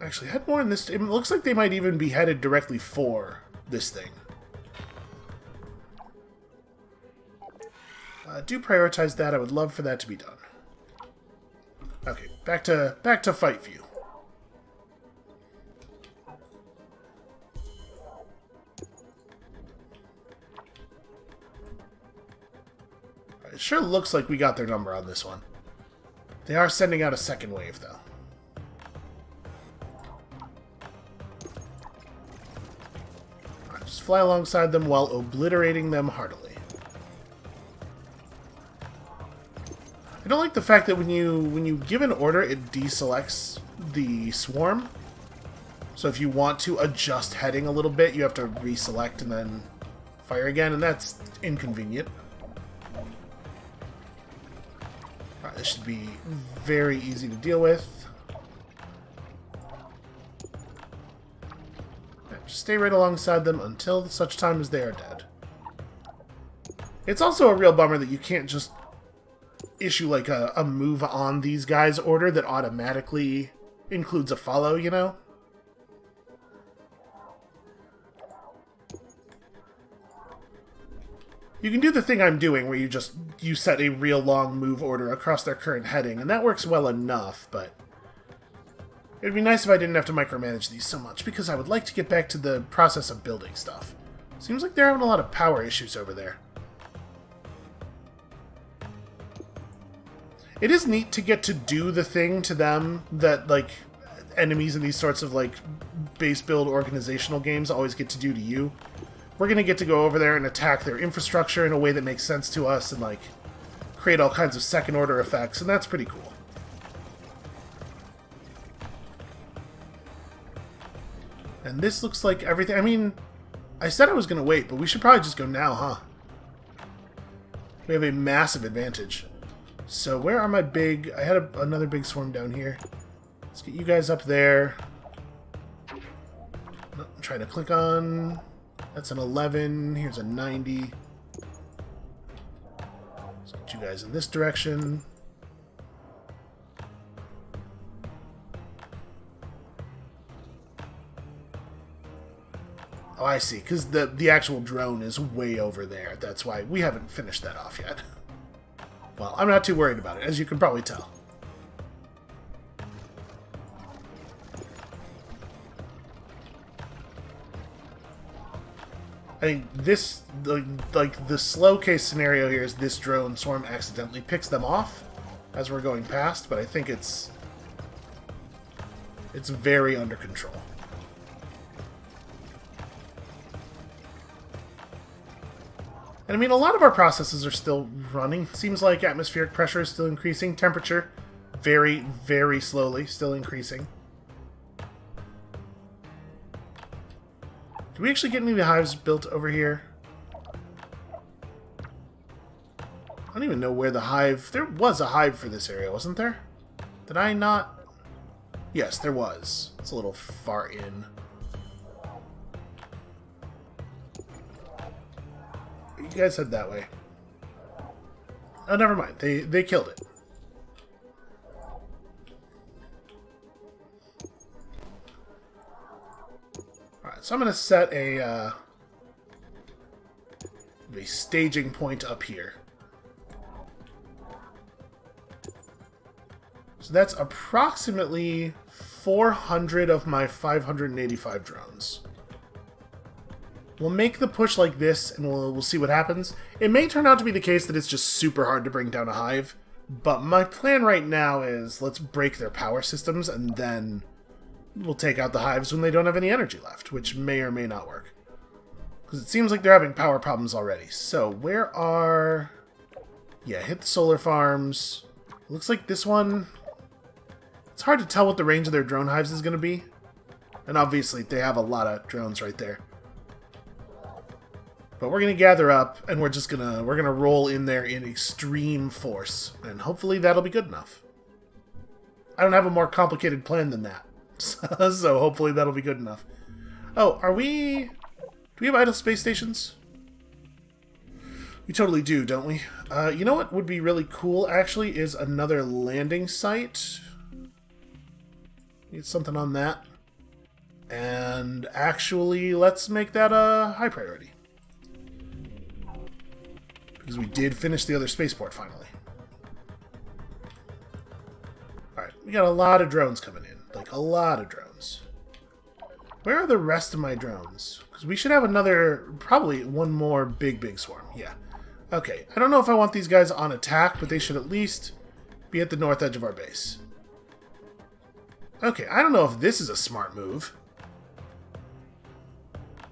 Actually, head more in this... It looks like they might even be headed directly for this thing. Do prioritize that. I would love for that to be done. Okay, back to fight view. It sure looks like we got their number on this one. They are sending out a second wave, though. Alright, just fly alongside them while obliterating them heartily. I don't like the fact that when you give an order, it deselects the swarm. So if you want to adjust heading a little bit, you have to reselect and then fire again, and that's inconvenient. Alright, this should be very easy to deal with. Right, just stay right alongside them until such time as they are dead. It's also a real bummer that you can't just issue like a move on these guys order that automatically includes a follow, you know? You can do the thing I'm doing where you set a real long move order across their current heading, and that works well enough, but it'd be nice if I didn't have to micromanage these so much, because I would like to get back to the process of building stuff. Seems like they're having a lot of power issues over there. It is neat to get to do the thing to them that, like, enemies in these sorts of, like, base build organizational games always get to do to you. We're going to get to go over there and attack their infrastructure in a way that makes sense to us and, like, create all kinds of second-order effects, and that's pretty cool. And this looks like everything... I mean, I said I was going to wait, but we should probably just go now, huh? We have a massive advantage. So where are my big... I had another big swarm down here. Let's get you guys up there. I'm trying to click on... That's an 11. Here's a 90. Let's get you guys in this direction. Oh, I see, because the actual drone is way over there. That's why we haven't finished that off yet. Well, I'm not too worried about it, as you can probably tell. I think this, like the slow case scenario here is this drone swarm accidentally picks them off as we're going past, but I think it's very under control. And I mean, a lot of our processes are still running. Seems like atmospheric pressure is still increasing. Temperature, very, very slowly, still increasing. Do we actually get any of the hives built over here? I don't even know where the hive... There was a hive for this area, wasn't there? Did I not... Yes, there was. It's a little far in. You guys head that way. Oh, never mind. They killed it. Alright, so I'm going to set a staging point up here. So that's approximately 400 of my 585 drones. We'll make the push like this, and we'll see what happens. It may turn out to be the case that it's just super hard to bring down a hive, but my plan right now is let's break their power systems, and then we'll take out the hives when they don't have any energy left, which may or may not work. Because it seems like they're having power problems already. So, where are... Yeah, hit the solar farms. Looks like this one... It's hard to tell what the range of their drone hives is going to be. And obviously, they have a lot of drones right there. But we're going to gather up, and we're gonna roll in there in extreme force. And hopefully that'll be good enough. I don't have a more complicated plan than that. So hopefully that'll be good enough. Oh, do we have idle space stations? We totally do, don't we? You know what would be really cool, actually, is another landing site. Need something on that. And actually, let's make that a high priority. Because we did finish the other spaceport finally. Alright, we got a lot of drones coming in. Like, a lot of drones. Where are the rest of my drones? Because we should have another, probably one more big swarm. Yeah. Okay, I don't know if I want these guys on attack, but they should at least be at the north edge of our base. Okay, I don't know if this is a smart move.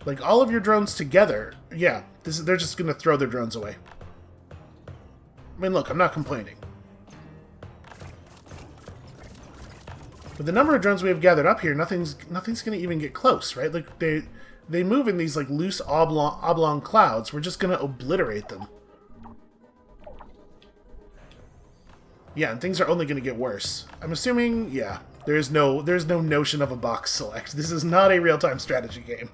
Like, all of your drones together, yeah, they're just going to throw their drones away. I mean, look, I'm not complaining. With the number of drones we have gathered up here, nothing's going to even get close, right? Like, they move in these, like, loose oblong clouds. We're just going to obliterate them. Yeah, and things are only going to get worse. I'm assuming, yeah, there's no notion of a box select. This is not a real-time strategy game.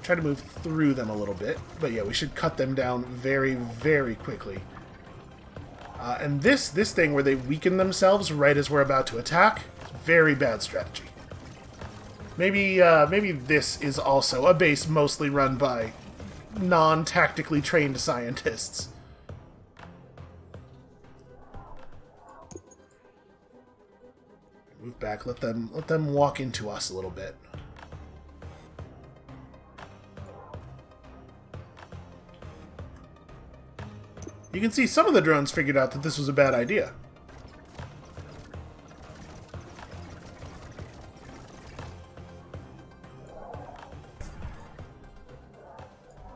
Try to move through them a little bit, but yeah, we should cut them down very, very quickly. And this thing where they weaken themselves right as we're about to attack, very bad strategy. Maybe this is also a base mostly run by non-tactically trained scientists. Move back, let them walk into us a little bit. You can see some of the drones figured out that this was a bad idea.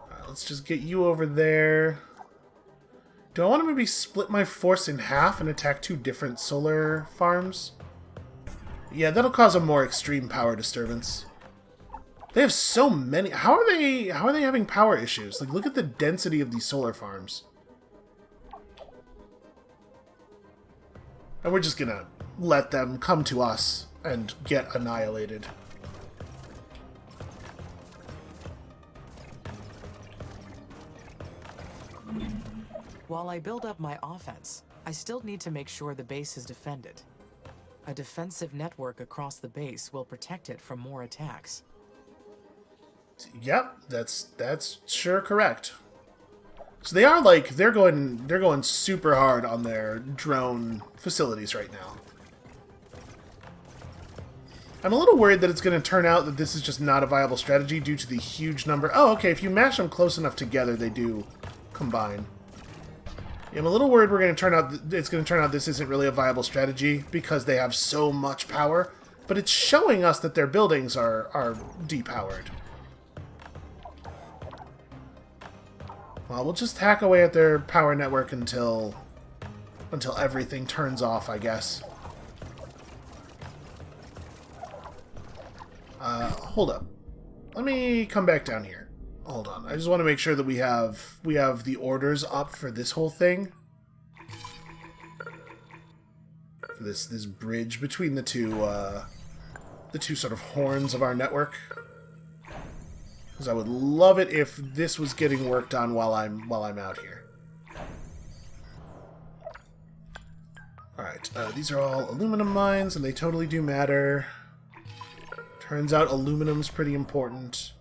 Alright, let's just get you over there. Do I want to maybe split my force in half and attack two different solar farms? Yeah, that'll cause a more extreme power disturbance. They have so many. How are they having power issues? Like, look at the density of these solar farms. And we're just gonna let them come to us and get annihilated. While I build up my offense, I still need to make sure the base is defended. A defensive network across the base will protect it from more attacks. Yep, that's sure correct. So they are like they're going super hard on their drone facilities right now. I'm a little worried that it's going to turn out that this is just not a viable strategy due to the huge number. Oh, okay, if you mash them close enough together, they do combine. Yeah, I'm a little worried it's going to turn out this isn't really a viable strategy because they have so much power, but it's showing us that their buildings are depowered. Well, we'll just hack away at their power network until everything turns off, I guess. Hold up. Let me come back down here. Hold on. I just want to make sure that we have the orders up for this whole thing. For this bridge between the two sort of horns of our network. Because I would love it if this was getting worked on while I'm out here. Alright, these are all aluminum mines, and they totally do matter. Turns out aluminum's pretty important.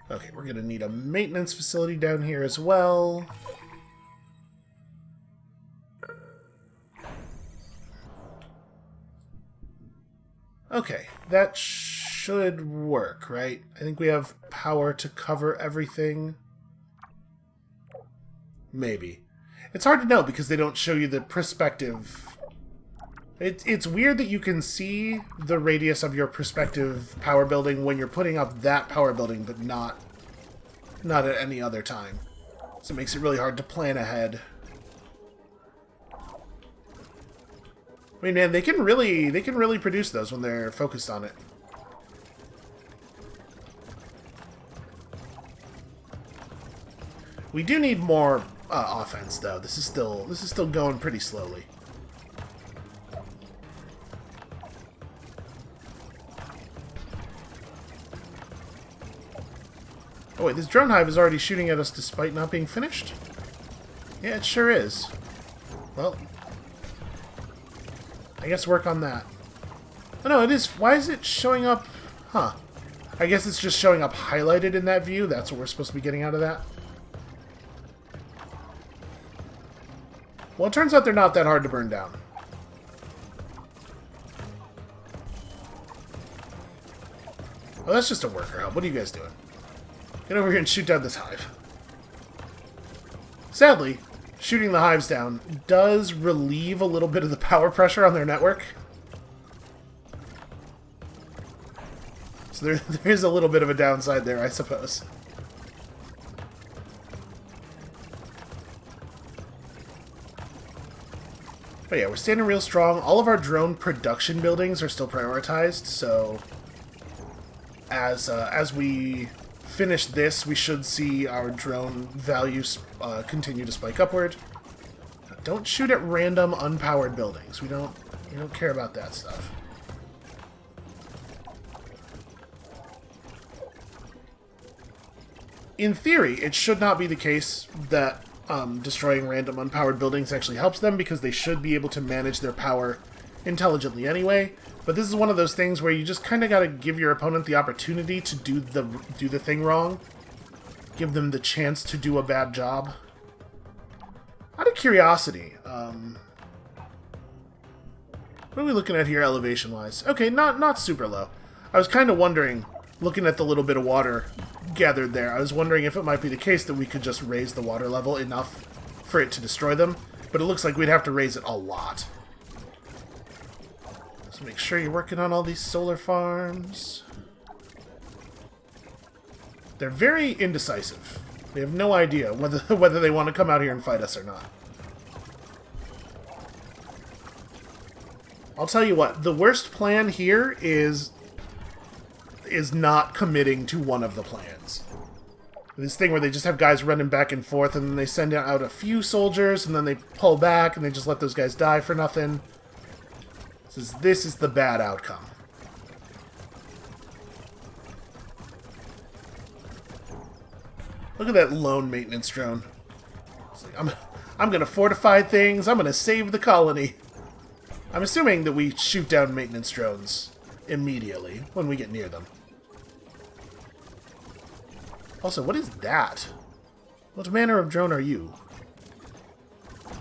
Okay, we're going to need a maintenance facility down here as well. Okay, that should work, right? I think we have power to cover everything. Maybe. It's hard to know because they don't show you the perspective. It's weird that you can see the radius of your prospective power building when you're putting up that power building, but not at any other time. So it makes it really hard to plan ahead. I mean, man, they can really produce those when they're focused on it. We do need more offense, though. This is still going pretty slowly. Oh wait, this drone hive is already shooting at us despite not being finished? Yeah, it sure is. Well, I guess work on that. Oh no, it is. Why is it showing up? Huh. I guess it's just showing up highlighted in that view. That's what we're supposed to be getting out of that. Well, it turns out they're not that hard to burn down. Oh, that's just a worker hub. What are you guys doing? Get over here and shoot down this hive. Sadly, shooting the hives down does relieve a little bit of the power pressure on their network. So there is a little bit of a downside there, I suppose. But yeah, we're standing real strong. All of our drone production buildings are still prioritized, so as we finish this, we should see our drone values continue to spike upward. Don't shoot at random unpowered buildings. We don't care about that stuff. In theory, it should not be the case that destroying random unpowered buildings actually helps them, because they should be able to manage their power intelligently anyway. But this is one of those things where you just kind of got to give your opponent the opportunity to do the thing wrong. Give them the chance to do a bad job. Out of curiosity, what are we looking at here elevation-wise? Okay, not super low. I was kind of wondering, looking at the little bit of water gathered there, I was wondering if it might be the case that we could just raise the water level enough for it to destroy them. But it looks like we'd have to raise it a lot. So make sure you're working on all these solar farms. They're very indecisive. They have no idea whether they want to come out here and fight us or not. I'll tell you what, the worst plan here is not committing to one of the plans. This thing where they just have guys running back and forth, and then they send out a few soldiers, and then they pull back, and they just let those guys die for nothing. This is the bad outcome. Look at that lone maintenance drone. It's like, I'm gonna fortify things. I'm gonna save the colony. I'm assuming that we shoot down maintenance drones immediately when we get near them. Also, what is that? What manner of drone are you?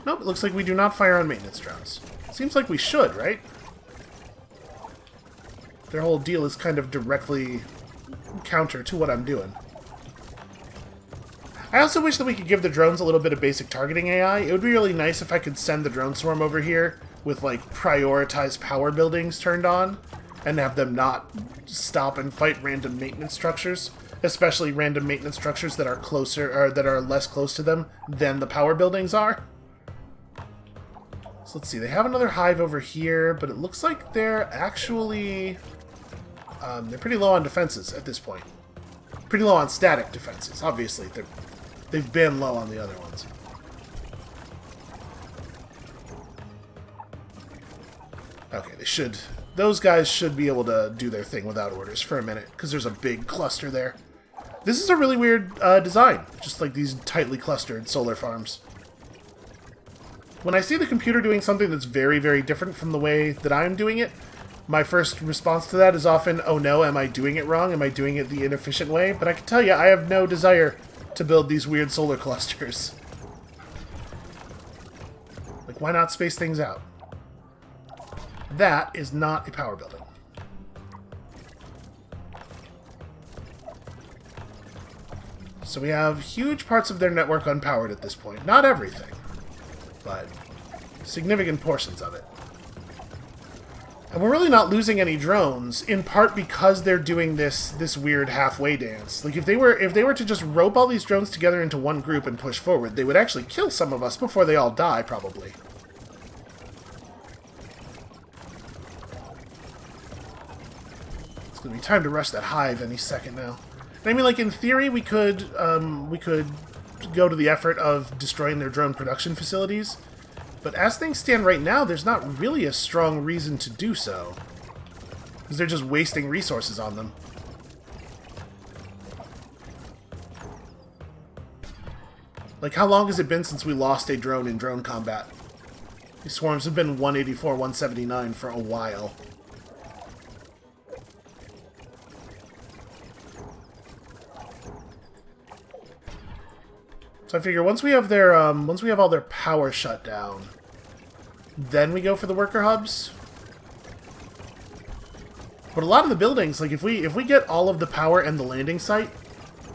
Nope, it looks like we do not fire on maintenance drones. Seems like we should, right? Their whole deal is kind of directly counter to what I'm doing. I also wish that we could give the drones a little bit of basic targeting AI. It would be really nice if I could send the drone swarm over here with, like, prioritized power buildings turned on and have them not stop and fight random maintenance structures, especially random maintenance structures that are closer or that are less close to them than the power buildings are. So let's see, they have another hive over here, but it looks like they're actually... they're pretty low on defenses at this point. Pretty low on static defenses, obviously. They've been low on the other ones. Okay, they should... Those guys should be able to do their thing without orders for a minute, because there's a big cluster there. This is a really weird design, just like these tightly clustered solar farms. When I see the computer doing something that's very, very different from the way that I'm doing it, my first response to that is often, oh no, am I doing it wrong? Am I doing it the inefficient way? But I can tell you, I have no desire to build these weird solar clusters. Like, why not space things out? That is not a power building. So we have huge parts of their network unpowered at this point. Not everything, but significant portions of it. And we're really not losing any drones, in part because they're doing this weird halfway dance. Like, if they were to just rope all these drones together into one group and push forward, they would actually kill some of us before they all die, probably. It's gonna be time to rush that hive any second now. And I mean, like, in theory, we could go to the effort of destroying their drone production facilities. But as things stand right now, there's not really a strong reason to do so. Because they're just wasting resources on them. Like, how long has it been since we lost a drone in drone combat? These swarms have been 184, 179 for a while. So I figure once we have all their power shut down, then we go for the worker hubs. But a lot of the buildings, like if we get all of the power and the landing site,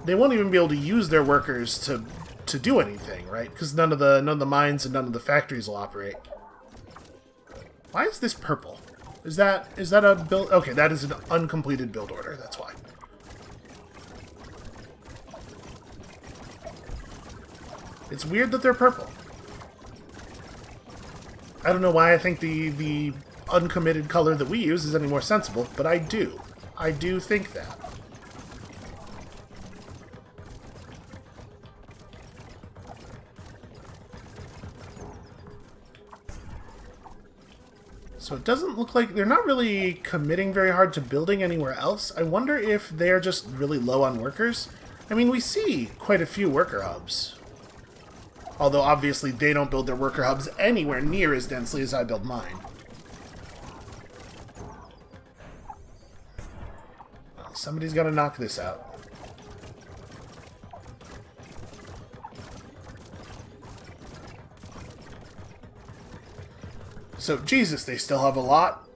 they won't even be able to use their workers to do anything, right? Because none of the mines and none of the factories will operate. Why is this purple? Is that a build? Okay, that is an uncompleted build order. That's why. It's weird that they're purple. I don't know why I think the uncommitted color that we use is any more sensible, but I do. I do think that. So it doesn't look like they're not really committing very hard to building anywhere else. I wonder if they're just really low on workers. I mean, we see quite a few worker hubs. Although, obviously, they don't build their worker hubs anywhere near as densely as I build mine. Well, somebody's got to knock this out. So, Jesus, they still have a lot.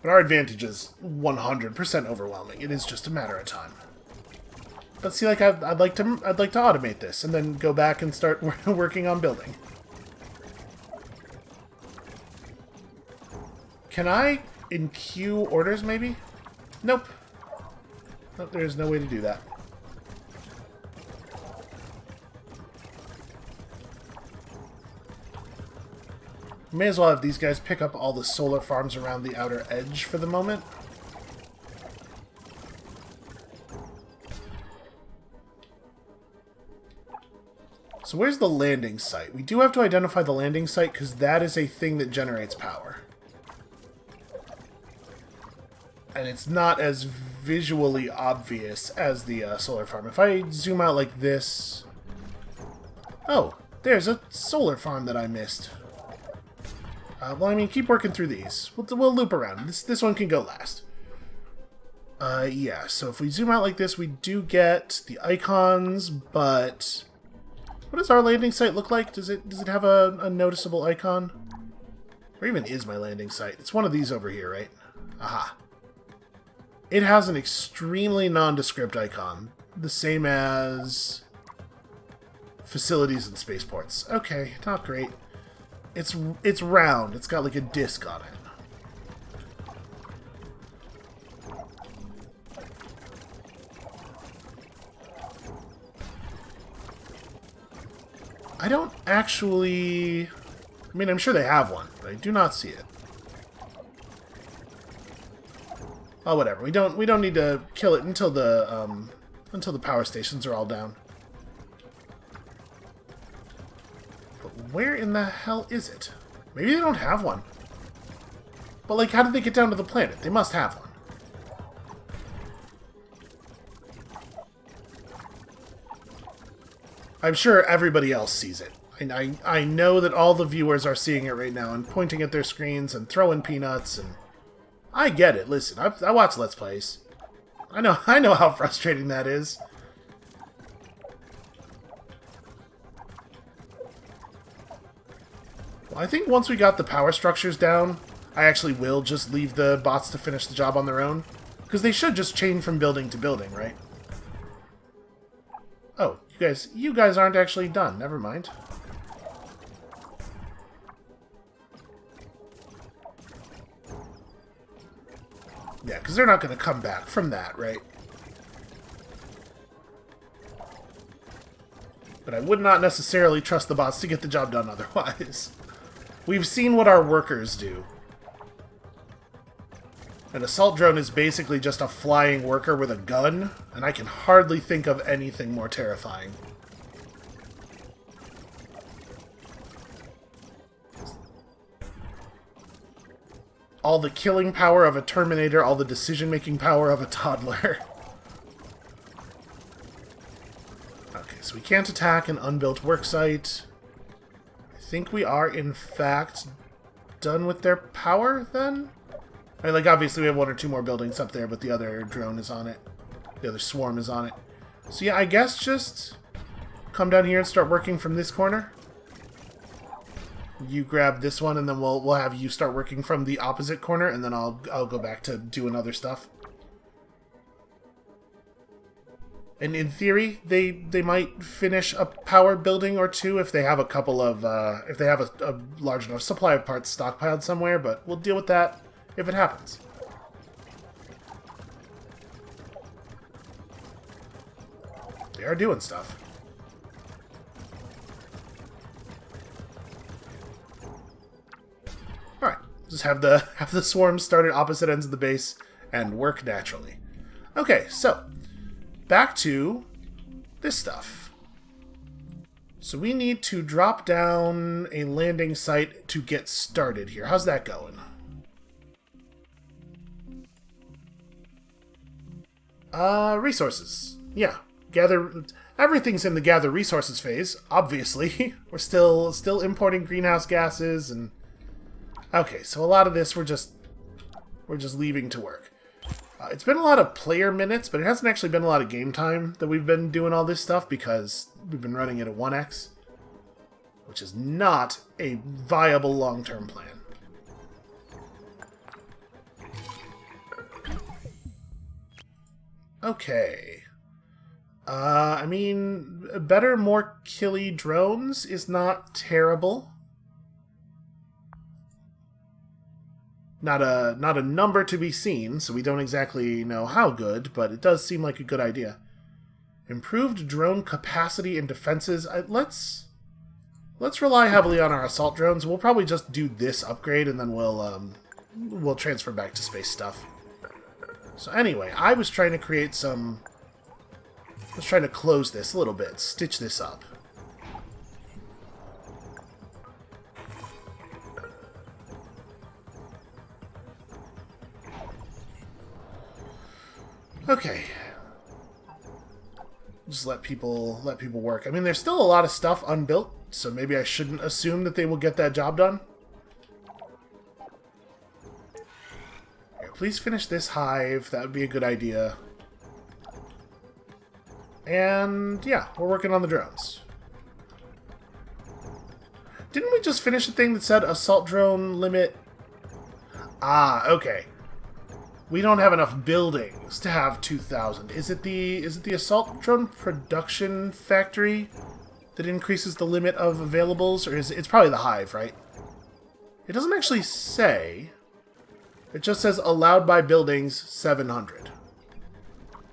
But our advantage is 100% overwhelming. It is just a matter of time. But see, like, I'd like to automate this and then go back and start working on building. Can I in-queue orders, maybe? Nope. Nope, there's no way to do that. May as well have these guys pick up all the solar farms around the outer edge for the moment. So where's the landing site? We do have to identify the landing site because that is a thing that generates power. And it's not as visually obvious as the solar farm. If I zoom out like this... Oh, there's a solar farm that I missed. Well, I mean, keep working through these. We'll loop around. This one can go last. Yeah, so if we zoom out like this, we do get the icons, but what does our landing site look like? Does it have a noticeable icon? Or even is my landing site? It's one of these over here, right? Aha. It has an extremely nondescript icon, the same as facilities and spaceports. Okay, not great. It's round. It's got like a disc on it. I don't actually... I mean, I'm sure they have one, but I do not see it. Oh, whatever. We don't need to kill it until the power stations are all down. But where in the hell is it? Maybe they don't have one. But like, how did they get down to the planet? They must have one. I'm sure everybody else sees it. I know that all the viewers are seeing it right now and pointing at their screens and throwing peanuts, and I get it. Listen, I watch Let's Plays. I know how frustrating that is. Well, I think once we got the power structures down, I actually will just leave the bots to finish the job on their own, because they should just chain from building to building, right? Oh, you guys aren't actually done. Never mind. Yeah, because they're not going to come back from that, right? But I would not necessarily trust the bots to get the job done otherwise. We've seen what our workers do. An assault drone is basically just a flying worker with a gun, and I can hardly think of anything more terrifying. All the killing power of a Terminator, all the decision-making power of a toddler. Okay, so we can't attack an unbuilt worksite. I think we are, in fact, done with their power, then? I mean, like, obviously we have one or two more buildings up there, but the other drone is on it. The other swarm is on it. So yeah, I guess just come down here and start working from this corner. You grab this one, and then we'll have you start working from the opposite corner, and then I'll go back to doing other stuff. And in theory, they might finish a power building or two if they have a couple of if they have a large enough supply of parts stockpiled somewhere. But we'll deal with that if it happens. They are doing stuff. Alright, just have the swarms start at opposite ends of the base and work naturally. Okay, so back to this stuff. So we need to drop down a landing site to get started here. How's that going? Resources. Yeah, gather. Everything's in the gather resources phase, obviously. We're still importing greenhouse gases and... Okay, so a lot of this we're just leaving to work. It's been a lot of player minutes, but it hasn't actually been a lot of game time that we've been doing all this stuff because we've been running it at 1x, which is not a viable long-term plan. Okay. I mean, better, more killy drones is not terrible. Not a number to be seen, so we don't exactly know how good, but it does seem like a good idea. Improved drone capacity and defenses. Let's rely heavily on our assault drones. We'll probably just do this upgrade, and then we'll transfer back to space stuff. So anyway, I was trying to create some... I was trying to close this a little bit, stitch this up. Okay. Just let people work. I mean, there's still a lot of stuff unbuilt, So maybe I shouldn't assume that they will get that job done. Here, please finish this hive. That would be a good idea. And yeah, we're working on the drones. Didn't we just finish the thing that said assault drone limit? Ah, okay. We don't have enough buildings to have 2,000. Is it the assault drone production factory that increases the limit of availables, or it's probably the hive, right? It doesn't actually say. It just says allowed by buildings 700.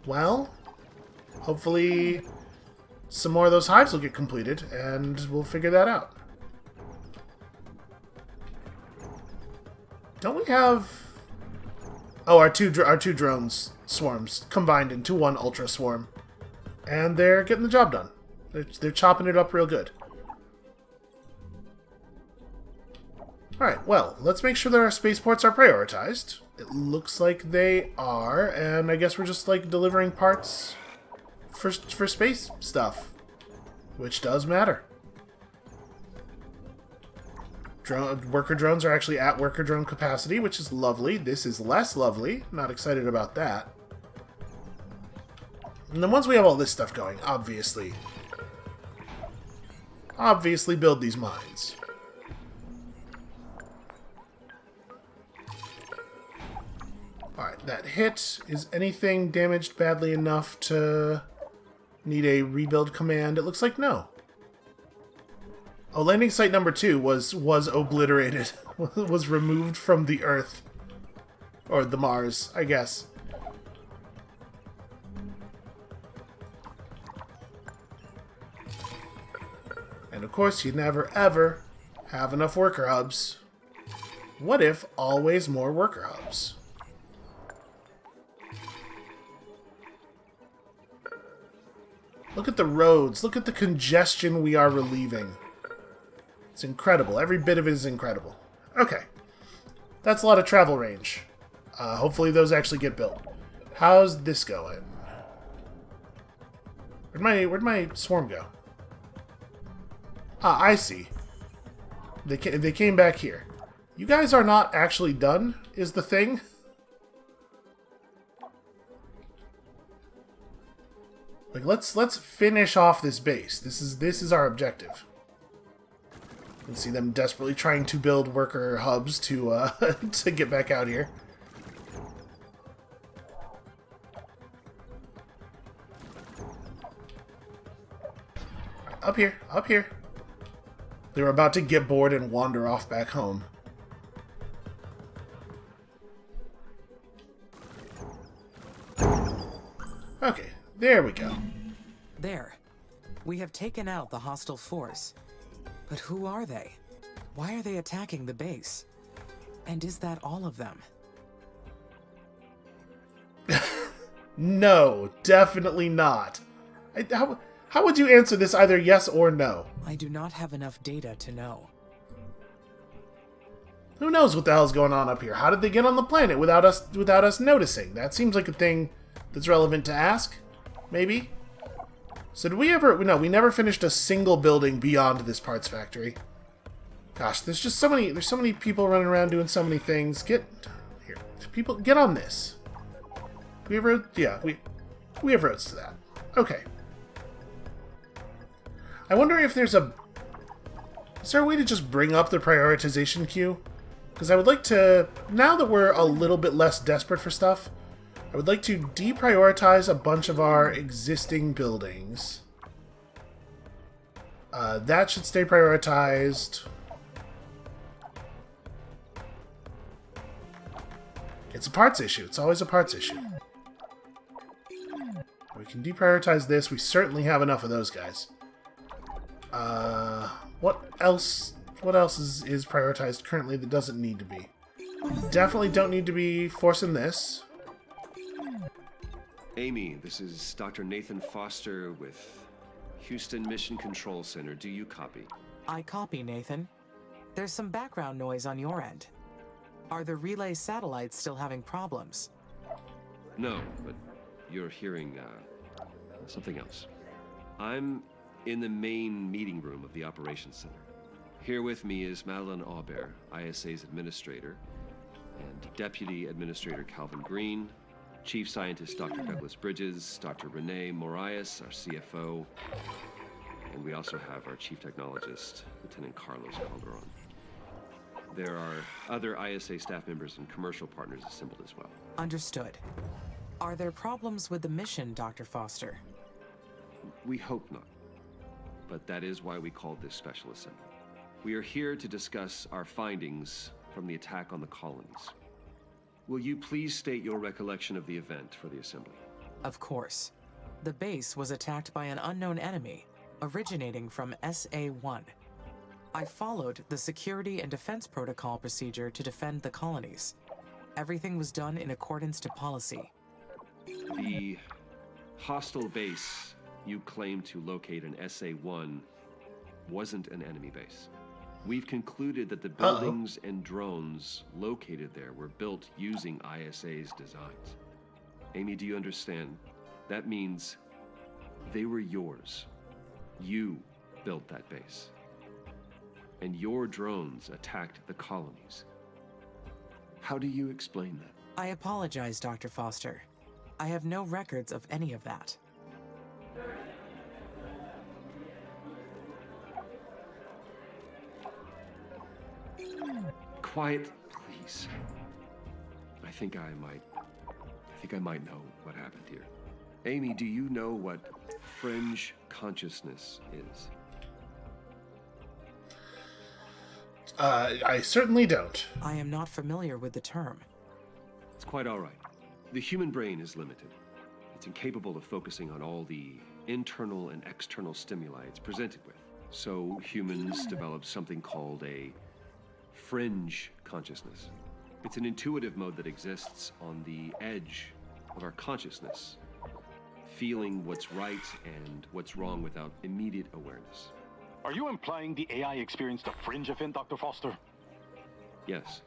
Well, hopefully some more of those hives will get completed, and we'll figure that out. Don't we have... Oh, our two drones swarms combined into one ultra swarm. And they're getting the job done. They're chopping it up real good. Alright, well, let's make sure that our spaceports are prioritized. It looks like they are, and I guess we're just, like, delivering parts for space stuff. Which does matter. Worker drones are actually at worker drone capacity, which is lovely. This is less lovely. Not excited about that. And then once we have all this stuff going, obviously build these mines. Alright, that hit. Is anything damaged badly enough to need a rebuild command? It looks like no. Oh, landing site number 2 was obliterated. Was removed from the Earth. Or the Mars, I guess. And of course, you never ever have enough worker hubs. What if always more worker hubs? Look at the roads. Look at the congestion we are relieving. It's incredible. Every bit of it is incredible. Okay. That's a lot of travel range. Hopefully those actually get built. How's this going? Where'd my swarm go? Ah, I see. They came back here. You guys are not actually done, is the thing. Like, let's finish off this base. This is our objective. You can see them desperately trying to build worker hubs to to get back out here. Up here, up here. They were about to get bored and wander off back home. Okay, there we go. There. We have taken out the hostile force. But who are they? Why are they attacking the base? And is that all of them? No, definitely not. How would you answer this either yes or no? I do not have enough data to know. Who knows what the hell's going on up here? How did they get on the planet without us noticing? That seems like a thing that's relevant to ask. Maybe? So did we ever... No, we never finished a single building beyond this parts factory. Gosh, there's just so many people running around doing so many things. Get... Here. People, get on this. We have roads? Yeah, we have roads to that. Okay. I wonder if there's a... Is there a way to just bring up the prioritization queue? Because I would like to... Now that we're a little bit less desperate for stuff, I would like to deprioritize a bunch of our existing buildings. That should stay prioritized. It's a parts issue. It's always a parts issue. We can deprioritize this. We certainly have enough of those guys. What else is prioritized currently that doesn't need to be? Definitely don't need to be forcing this. Amy, this is Dr. Nathan Foster with Houston Mission Control Center. Do you copy? I copy, Nathan. There's some background noise on your end. Are the relay satellites still having problems? No, but you're hearing something else. I'm in the main meeting room of the Operations Center. Here with me is Madeline Aubert, ISA's administrator, and Deputy Administrator Calvin Green, Chief Scientist Dr. Douglas Bridges, Dr. Renee Morias, our CFO, and we also have our Chief Technologist, Lieutenant Carlos Calderon. There are other ISA staff members and commercial partners assembled as well. Understood. Are there problems with the mission, Dr. Foster? We hope not. But that is why we called this special assembly. We are here to discuss our findings from the attack on the colonies. Will you please state your recollection of the event for the assembly? Of course. The base was attacked by an unknown enemy, originating from SA-1. I followed the security and defense protocol procedure to defend the colonies. Everything was done in accordance to policy. The hostile base you claimed to locate in SA-1 wasn't an enemy base. We've concluded that the buildings and drones located there were built using ISA's designs. Amy, do you understand? That means they were yours. You built that base. And your drones attacked the colonies. How do you explain that? I apologize, Dr. Foster. I have no records of any of that. Quiet, please. I think I might know what happened here. Amy, do you know what Fringe consciousness is? I certainly don't. I am not familiar with the term. It's quite all right. The human brain is limited. It's incapable of focusing on all the internal and external stimuli it's presented with. So humans develop something called a fringe consciousness. It's an intuitive mode that exists on the edge of our consciousness, feeling what's right and what's wrong without immediate awareness. Are you implying the AI experienced a fringe event, Dr. Foster? Yes.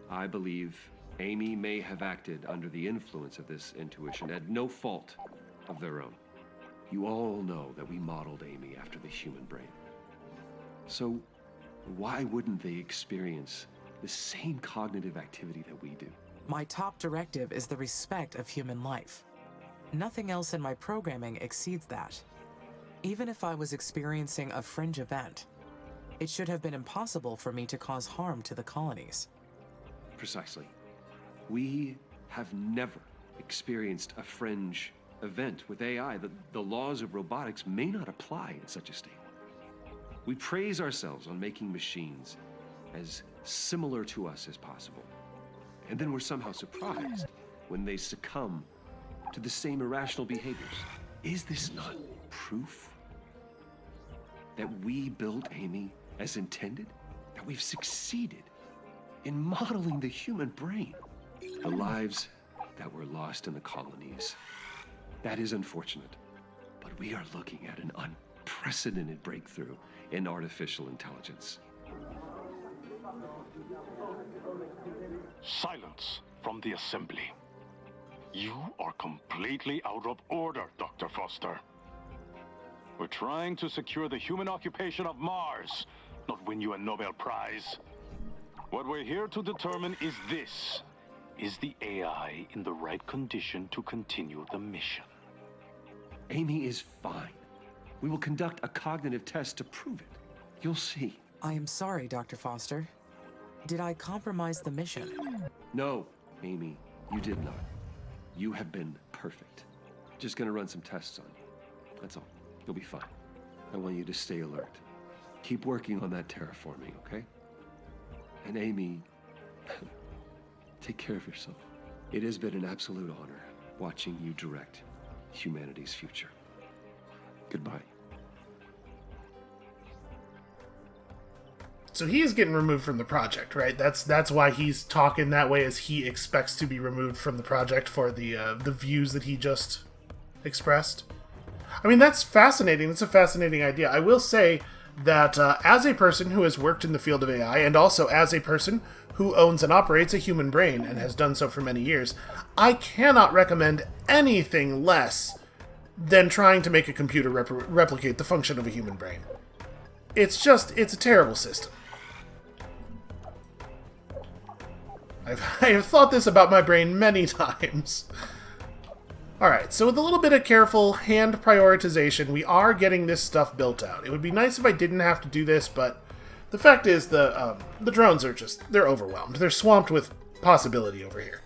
I believe Amy may have acted under the influence of this intuition at no fault of their own. You all know that we modeled Amy after the human brain. So why wouldn't they experience the same cognitive activity that we do? My top directive is the respect of human life. Nothing else in my programming exceeds that. Even if I was experiencing a fringe event, it should have been impossible for me to cause harm to the colonies. Precisely. We have never experienced a fringe event with AI. The laws of robotics may not apply in such a state. We praise ourselves on making machines as similar to us as possible. And then we're somehow surprised when they succumb to the same irrational behaviors. Is this not proof that we built Amy as intended? That we've succeeded in modeling the human brain? The lives that were lost in the colonies, that is unfortunate. But we are looking at an unprecedented breakthrough in artificial intelligence. Silence from the assembly. You are completely out of order, Dr. Foster. We're trying to secure the human occupation of Mars, not win you a Nobel Prize. What we're here to determine is this. Is the AI in the right condition to continue the mission? Amy is fine. We will conduct a cognitive test to prove it. You'll see. I am sorry, Dr. Foster. Did I compromise the mission? No, Amy, you did not. You have been perfect. Just gonna run some tests on you. That's all. You'll be fine. I want you to stay alert. Keep working on that terraforming, okay? And Amy, take care of yourself. It has been an absolute honor watching you direct humanity's future. Goodbye. So he is getting removed from the project, right? That's why he's talking that way, as he expects to be removed from the project for the views that he just expressed. I mean, that's fascinating. That's a fascinating idea. I will say that as a person who has worked in the field of AI, and also as a person who owns and operates a human brain and has done so for many years, I cannot recommend anything less than trying to make a computer replicate the function of a human brain. It's a terrible system. I have thought this about my brain many times. Alright, so with a little bit of careful hand prioritization, we are getting this stuff built out. It would be nice if I didn't have to do this, but the fact is the drones are they're overwhelmed. They're swamped with possibility over here.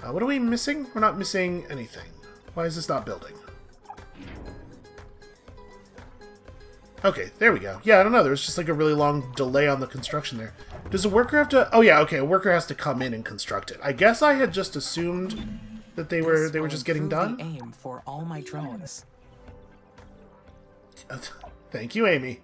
What are we missing? We're not missing anything. Why is this not building? Okay, there we go. Yeah, I don't know. There was just like a really long delay on the construction there. Does a worker have to... Oh yeah, okay, a worker has to come in and construct it. I guess I had just assumed that they were just getting done. The aim for all my drones. Thank you, Amy.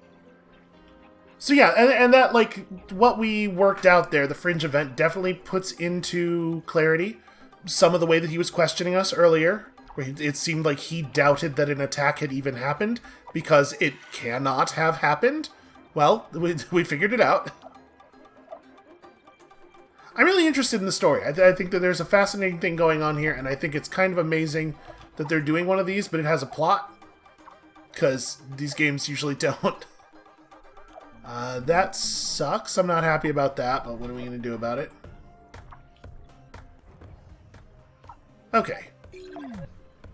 So yeah, and that, like, what we worked out there, the Fringe event, definitely puts into clarity some of the way that he was questioning us earlier, where it seemed like he doubted that an attack had even happened, because it cannot have happened. Well, we figured it out. I'm really interested in the story. I think that there's a fascinating thing going on here, and I think it's kind of amazing that they're doing one of these, but it has a plot, because these games usually don't. That sucks. I'm not happy about that, but what are we going to do about it? Okay.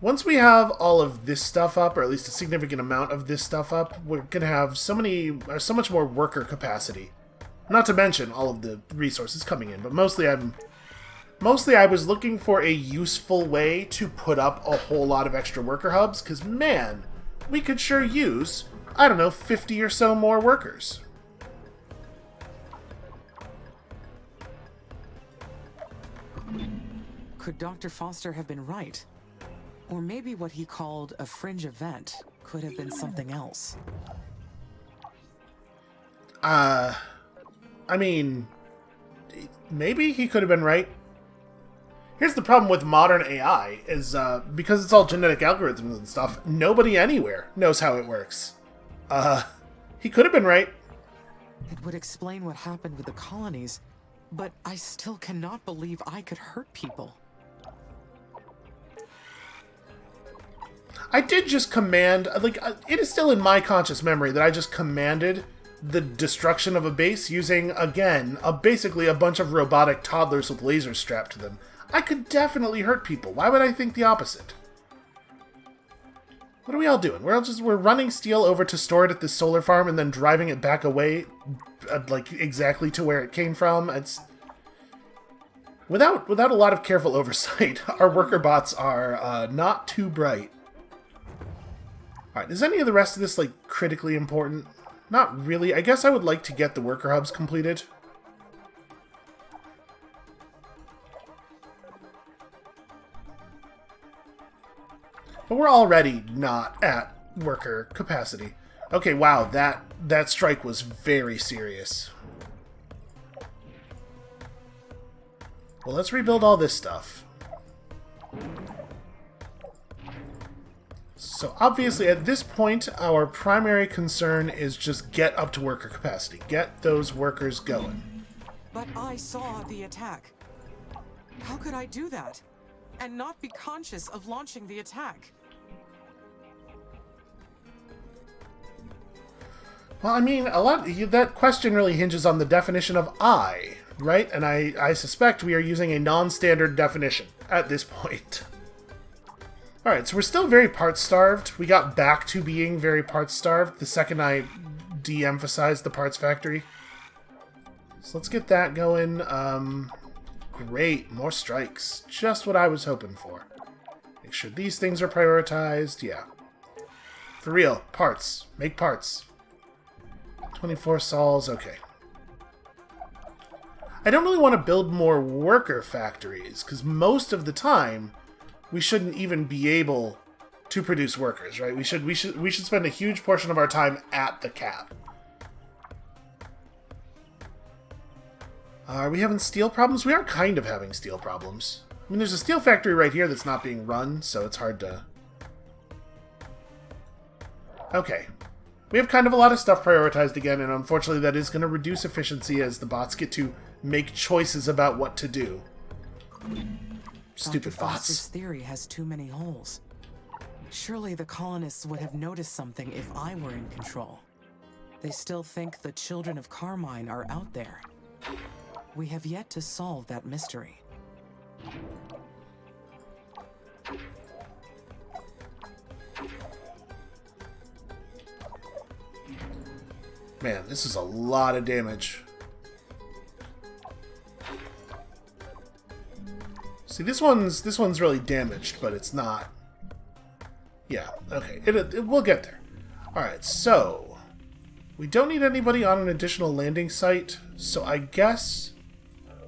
Once we have all of this stuff up, or at least a significant amount of this stuff up, we're going to have so much more worker capacity. Not to mention all of the resources coming in, but mostly I was looking for a useful way to put up a whole lot of extra worker hubs, because man, we could sure use, I don't know, 50 or so more workers. Could Dr. Foster have been right? Or maybe what he called a fringe event could have been something else. I mean, maybe he could have been right. Here's the problem with modern AI, is because it's all genetic algorithms and stuff, nobody anywhere knows how it works. He could have been right. It would explain what happened with the colonies, but I still cannot believe I could hurt people. I did just command, like, it is still in my conscious memory that I just commanded the destruction of a base using, again, basically a bunch of robotic toddlers with lasers strapped to them. I could definitely hurt people. Why would I think the opposite? What are we all doing? We're running steel over to store it at this solar farm and then driving it back away, like, exactly to where it came from. It's... Without a lot of careful oversight, our worker bots are not too bright. Alright, is any of the rest of this, like, critically important? Not really. I guess I would like to get the worker hubs completed. But we're already not at worker capacity. Okay, wow, that strike was very serious. Well, let's rebuild all this stuff. So obviously at this point, our primary concern is just get up to worker capacity. Get those workers going. But I saw the attack. How could I do that? And not be conscious of launching the attack? Well, I mean, that question really hinges on the definition of I, right? And I suspect we are using a non-standard definition at this point. Alright, so we're still very parts-starved. We got back to being very parts-starved the second I de-emphasized the parts factory. So let's get that going. Great, more strikes. Just what I was hoping for. Make sure these things are prioritized. Yeah. For real, parts. Make parts. 24 sols, okay. I don't really want to build more worker factories, because most of the time, we shouldn't even be able to produce workers, right? We should spend a huge portion of our time at the cap. Are we having steel problems? We are kind of having steel problems. I mean, there's a steel factory right here that's not being run, so it's hard to... Okay. We have kind of a lot of stuff prioritized again, and unfortunately that is going to reduce efficiency as the bots get to make choices about what to do. Stupid Dr. Foster's bots. theory has too many holes. Surely the colonists would have noticed something if I were in control. They still think the children of Carmine are out there. We have yet to solve that mystery. Man, this is a lot of damage. See, this one's really damaged, but it's not. Yeah, okay, we'll get there. All right, so we don't need anybody on an additional landing site, so I guess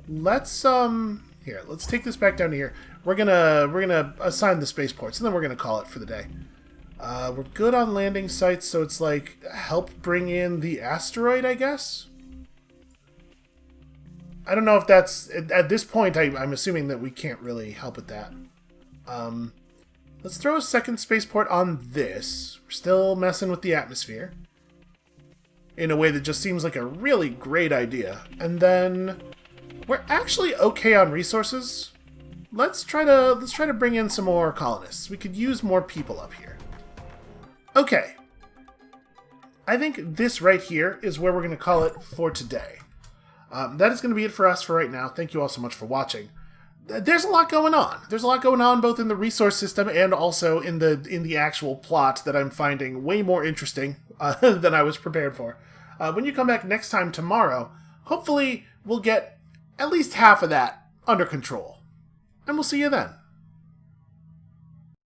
let's here, let's take this back down to here. We're gonna assign the spaceports, and then we're gonna call it for the day. We're good on landing sites, so it's like help bring in the asteroid, I guess. I don't know if that's at this point. I'm assuming that we can't really help with that. Let's throw a second spaceport on this. We're still messing with the atmosphere in a way that just seems like a really great idea. And then we're actually okay on resources. Let's try to bring in some more colonists. We could use more people up here. Okay. I think this right here is where we're going to call it for today. That is going to be it for us for right now. Thank you all so much for watching. There's a lot going on. There's a lot going on both in the resource system and also in the actual plot that I'm finding way more interesting than I was prepared for. When you come back next time tomorrow, hopefully we'll get at least half of that under control. And we'll see you then.